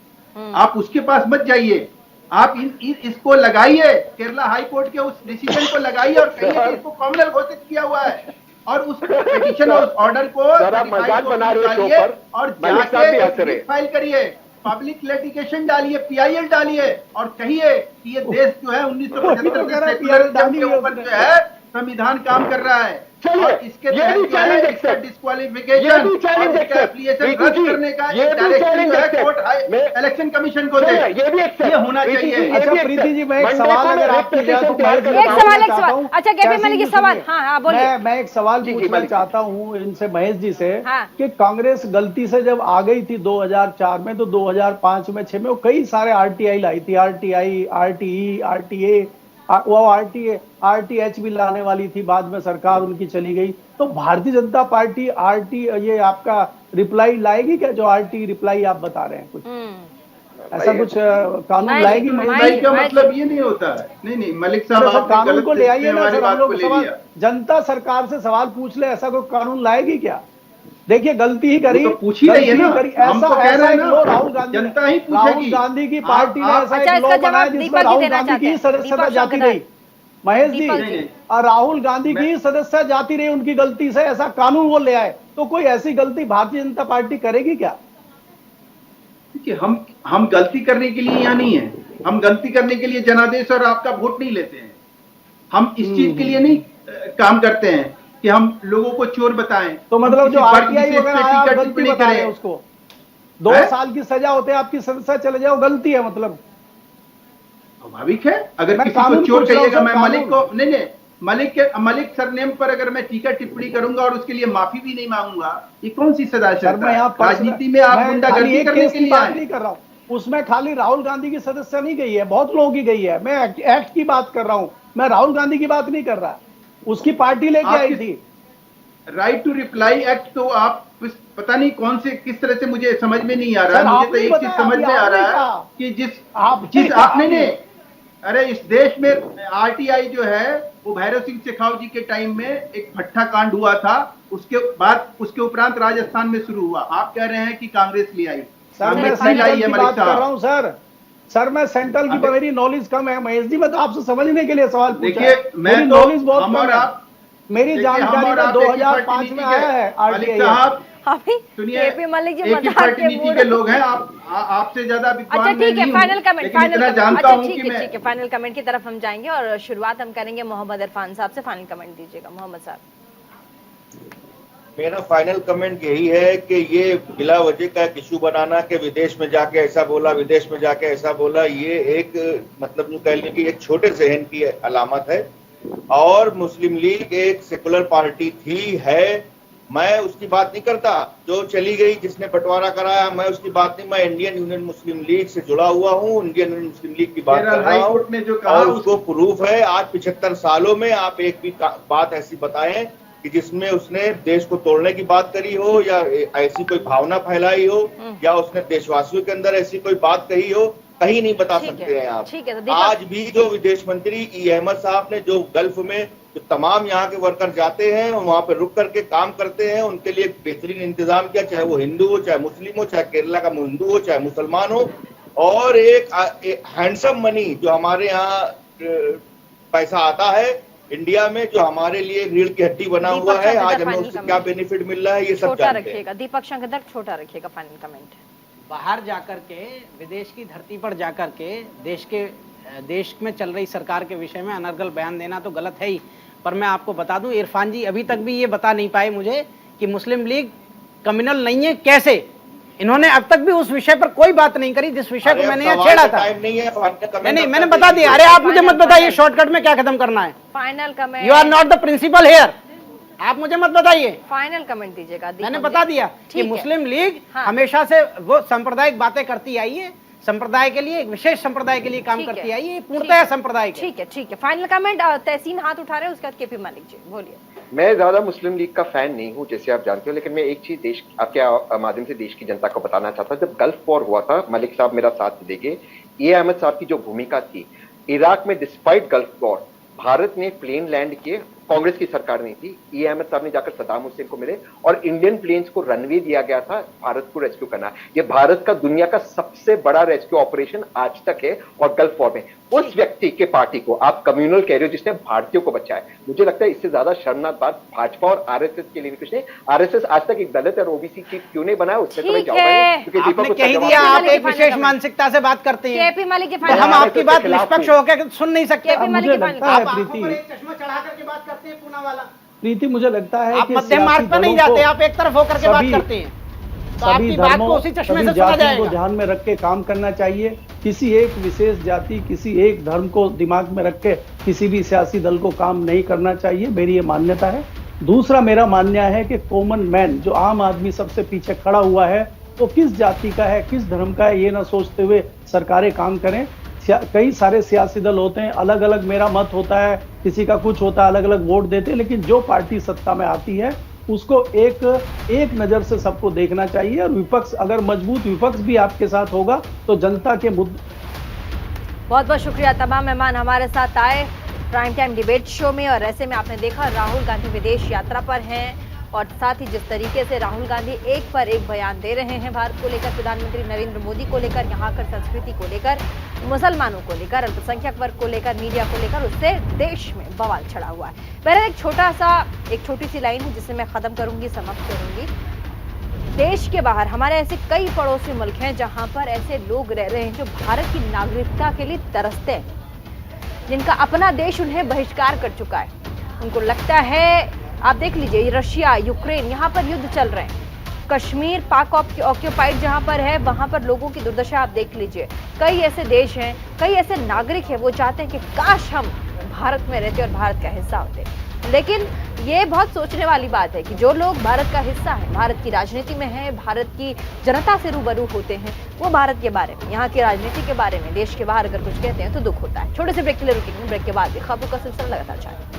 आप उसके पास मत जाइए। आप इसको लगाइए, केरला हाई कोर्ट के उस डिसीजन को लगाइए और कहिए कि इसको कॉमनल घोषित किया हुआ है, और उस पिटीशन और उस ऑर्डर को मजाक बना रहे हो शो पर, और मलिक साहब भी हंस रहे जाके फाइल करिए, पब्लिक लिटिगेशन डालिए, पीआईएल डालिए और कहिए कि ये देश जो है 1975 के सेक्युलरिज्म के ऊपर जो है संविधान काम कर रहा है। और इसके तहत डिस्क्वालिफिकेशन रद्द करने का इलेक्शन कमीशन को दे, ये होना चाहिए। अच्छा प्रीति जी, मैं एक सवाल अगर आपकी जाए तो एक सवाल। अच्छा केपी मलिक की सवाल, हाँ बोलिए। मैं एक सवाल पूछना चाहता हूँ इनसे, महेश जी से, हाँ। कि कांग्रेस गलती से जब आ गई थी 2004 में, तो 2005 में 6 में वो कई सारे आरटीआई लाई थी, आरटीआई, आरटीई, आरटीए, वो आरटीएच भी लाने वाली थी, बाद में सरकार उनकी चली गई। तो भारतीय जनता पार्टी ये आपका रिप्लाई लाएगी क्या, जो आरटी रिप्लाई आप बता रहे हैं? कुछ ऐसा कुछ कानून लाएगी? रिप्लाई का मतलब ये नहीं होता है। नहीं मलिक साहब, कानून को ले आइए ना सर, हम लोग सवाल, जनता सरकार से सवाल पूछ ले, ऐसा कोई कानून लाएगी क्या? देखिए गलती ही करी, तो पूछ ही रही है ना, हम तो कह रहे हैं ना, राहुल गांधी, जनता ही पूछेगी। राहुल गांधी की पार्टी ने ऐसा अच्छा, एक लॉ इसका बनाया जवाब जिसमें दीपक ही राहुल देना गांधी चाहते की हैं। सदस्यता दीपक जाती शंकर रही, महेश जी, दीपक जी। और राहुल गांधी की सदस्यता जाती रही उनकी गलती से, ऐसा कानून वो ले आए, तो कोई ऐसी गलती भारतीय जनता पार्टी करेगी क्या? देखिए, हम गलती करने के लिए यहाँ नहीं है, हम गलती करने के लिए जनादेश और आपका वोट नहीं लेते हैं। हम इस चीज के लिए नहीं काम करते हैं कि हम लोगों को चोर बताएं। तो मतलब जो आरटीआई वगैरह आया, आप गलती टिप्पणी बता रहे हैं करें उसको, 2 साल की सजा होते हैं, आपकी सदस्यता चले जाओ, गलती है मतलब? स्वाभाविक है। अगर मैं किसी को कानून चोर पूछ रहा हूं कहिएगा, सर, मैं कानून। मलिक को नहीं, मलिक सरनेम पर अगर मैं टीका टिप्पणी करूंगा और उसके लिए माफी भी नहीं मांगूंगा, ये कौन सी सदा सर, मैं यहाँ राजनीति में आप गुंडागर्दी करने के लिए बात आए। नहीं कर रहा हूँ, उसमें खाली राहुल गांधी की सदस्य नहीं गई है, बहुत लोगों की गई है। मैं एक्ट की बात कर रहा हूँ, मैं राहुल गांधी की बात नहीं कर रहा। उसकी पार्टी लेके आई थी। राइट टू रिप्लाई एक्ट तो आप पता नहीं कौन से किस तरह से, मुझे समझ में नहीं आ रहा है। मुझे तो एक चीज समझ में आ रहा है कि जिस आपने अरे इस देश में आरटीआई जो है वो भैरव सिंह शेखावत जी के टाइम में एक भट्टा कांड हुआ था, उसके उपरांत राजस्थान में शुरू हुआ। आप कह रहे हैं कि कांग्रेस ले आई। सर मैं सेंट्रल की बात कर रहा हूँ सर मैं सेंट्रल की, मेरी नॉलेज कम है महेश जी, मैं तो आपसे समझने के लिए सवाल पूछा। देखिए, मेरी नॉलेज बहुत कम है, मेरी जानकारी में 2005 में आया है आरटीआई। सुनिए, एक ही पार्टी नीति के लोग हैं, आपसे ज्यादा अच्छा ठीक है, फाइनल कमेंट, जानता हूं कि मैं। ठीक है, फाइनल कमेंट की तरफ हम जाएंगे और शुरुआत हम करेंगे मोहम्मद इरफान साहब से। फाइनल कमेंट दीजिएगा मोहम्मद साहब। मेरा फाइनल कमेंट यही है कि ये बिला वजह का एक इशू बनाना कि विदेश में जाके ऐसा बोला, विदेश में जाके ऐसा बोला, ये एक मतलब जो कह लें कि एक छोटे जहन की अलामत है। और मुस्लिम लीग एक सेकुलर पार्टी थी, है, मैं उसकी बात नहीं करता। जो चली गई, जिसने बंटवारा कराया, मैं उसकी बात नहीं। मैं इंडियन यूनियन मुस्लिम लीग से जुड़ा हुआ हूँ, इंडियन यूनियन मुस्लिम लीग की बात कर रहा हूँ और उसको प्रूफ है। आज 75 सालों में आप एक भी बात ऐसी बताएं कि जिसमें उसने देश को तोड़ने की बात करी हो, या ऐसी कोई भावना फैलाई हो, या उसने देशवासियों के अंदर ऐसी कोई बात कही हो, कहीं नहीं बता सकते हैं आप। आज भी जो विदेश मंत्री अहमद साहब ने जो गल्फ में जो तमाम यहाँ के वर्कर जाते हैं और वहां पे रुक करके काम करते हैं, उनके लिए बेहतरीन इंतजाम किया, चाहे वो हिंदू हो, चाहे मुस्लिम हो, चाहे केरला का हिंदू हो, चाहे मुसलमान हो। और एक हैंडसम मनी जो हमारे यहाँ पैसा आता है इंडिया में, जो हमारे लिए रीढ़ की हड्डी बना हुआ है, आज हमें उससे क्या बेनिफिट मिल रहा है, ये सब जानते हैं। दीपक शंकर छोटा रखिएगा फाइनल कमेंट। बाहर जाकर के, विदेश की धरती पर जाकर के देश के देश में चल रही सरकार के विषय में अनर्गल बयान देना तो गलत है ही। पर मैं आपको बता दूं, इरफान जी अभी तक भी ये बता नहीं पाए मुझे कि मुस्लिम लीग कम्युनल नहीं है। कैसे? इन्होंने अब तक भी उस विषय पर कोई बात नहीं करी जिस विषय को मैंने यहाँ छेड़ा था। नहीं, मैंने बता दिया। अरे आप मुझे मत बताइए शॉर्टकट में क्या खत्म करना है। Final comment. You are not the principal here. आप मुझे मत बताइए। फाइनल कमेंट दीजिएगा। मैंने बता दिया कि मुस्लिम लीग हमेशा से वो सांप्रदायिक बातें करती आई है, संप्रदाय के लिए, एक विशेष संप्रदाय के लिए काम करती आई है, पूर्णतः संप्रदाय। ठीक है। Final comment. तहसीन हाथ उठा रहे हैं, उसके बाद केपी मलिक जी बोलिए। मैं ज्यादा मुस्लिम लीग का फैन नहीं हूं, जैसे आप जानते हो, लेकिन मैं एक चीज देश आपके माध्यम से देश की जनता को बताना चाहता हूं। जब गल्फ वॉर हुआ था, मलिक साहब मेरा साथ देंगे, ए अहमद साहब की जो भूमिका थी इराक में, डिस्पाइट गल्फ वॉर भारत ने प्लेन लैंड किए, कांग्रेस की सरकार नहीं थी। ए अहमद साहब ने जाकर सद्दाम हुसैन को मिले और इंडियन प्लेन्स को रनवे दिया गया था भारत को रेस्क्यू करना। ये भारत का दुनिया का सबसे बड़ा रेस्क्यू ऑपरेशन आज तक है। और गल्फ वॉर में उस व्यक्ति के पार्टी को आप कम्युनल कह रहे हो जिसने भारतीयों को बचाया, मुझे लगता है इससे ज्यादा शर्मनाक बात भाजपा और आरएसएस के लिए कुछ नहीं। आरएसएस आज तक एक दलित और ओबीसी चीफ क्यों नहीं बनाया, उसमें तो मैं जाऊंगा, क्योंकि आपने कह दिया आप एक विशेष मानसिकता से बात करते हैं। केपी मलिक के हम आपकी बात निष्पक्ष होकर सुन नहीं सकते। मुझे लगता है प्रीति, चश्मा चढ़ा करके बात करते हैं पूना वाला। प्रीति मुझे लगता है आप मध्यम मार्ग पर नहीं जाते, आप एक तरफ होकर के बात करते हैं। तो आपकी बात को उसी चश्मे से सुना जाएगा। को ध्यान में रख के काम करना चाहिए। किसी एक विशेष जाति, किसी एक धर्म को दिमाग में रख के किसी भी सियासी दल को काम नहीं करना चाहिए, मेरी ये मान्यता है। दूसरा मेरा मानना है कि कॉमन मैन, जो आम आदमी सबसे पीछे खड़ा हुआ है, वो किस जाति का है, किस धर्म का है, ये ना सोचते हुए सरकारें काम करें। कई सारे सियासी दल होते हैं, अलग अलग मेरा मत होता है, किसी का कुछ होता है, अलग अलग वोट देते हैं, लेकिन जो पार्टी सत्ता में आती है उसको एक नजर से सबको देखना चाहिए। और विपक्ष, अगर मजबूत विपक्ष भी आपके साथ होगा तो जनता के मुद्दे। बहुत बहुत शुक्रिया तमाम मेहमान हमारे साथ आए प्राइम टाइम डिबेट शो में। और ऐसे में आपने देखा राहुल गांधी विदेश यात्रा पर हैं और साथ ही जिस तरीके से राहुल गांधी एक पर एक बयान दे रहे हैं भारत को लेकर, प्रधानमंत्री नरेंद्र मोदी को लेकर, यहाँ कर संस्कृति को लेकर, मुसलमानों को लेकर, अल्पसंख्यक वर्ग को लेकर, मीडिया को लेकर, उससे देश में बवाल छड़ा हुआ है। पहले एक छोटी सी लाइन है जिसे मैं खत्म करूंगी, समाप्त करूंगी। देश के बाहर हमारे ऐसे कई पड़ोसी मुल्क हैं जहां पर ऐसे लोग रह रहे हैं जो भारत की नागरिकता के लिए तरसते हैं, जिनका अपना देश उन्हें बहिष्कार कर चुका है। उनको लगता है, आप देख लीजिए रशिया, यूक्रेन, यहाँ पर युद्ध चल रहे हैं। कश्मीर पाक ऑक्यूपाइड जहाँ पर है, वहाँ पर लोगों की दुर्दशा आप देख लीजिए। कई ऐसे देश हैं, कई ऐसे नागरिक हैं, वो चाहते हैं कि काश हम भारत में रहते और भारत का हिस्सा होते। लेकिन ये बहुत सोचने वाली बात है कि जो लोग भारत का हिस्सा है, भारत की राजनीति में है, भारत की जनता से रूबरू होते हैं, वो भारत के बारे में, यहाँ की राजनीति के बारे में, देश के बाहर अगर कुछ कहते हैं तो दुख होता है। छोटे से ब्रेक के लिए रुकेंगे, ब्रेक के बाद भी खबरों का सिलसिला लगातार जारी।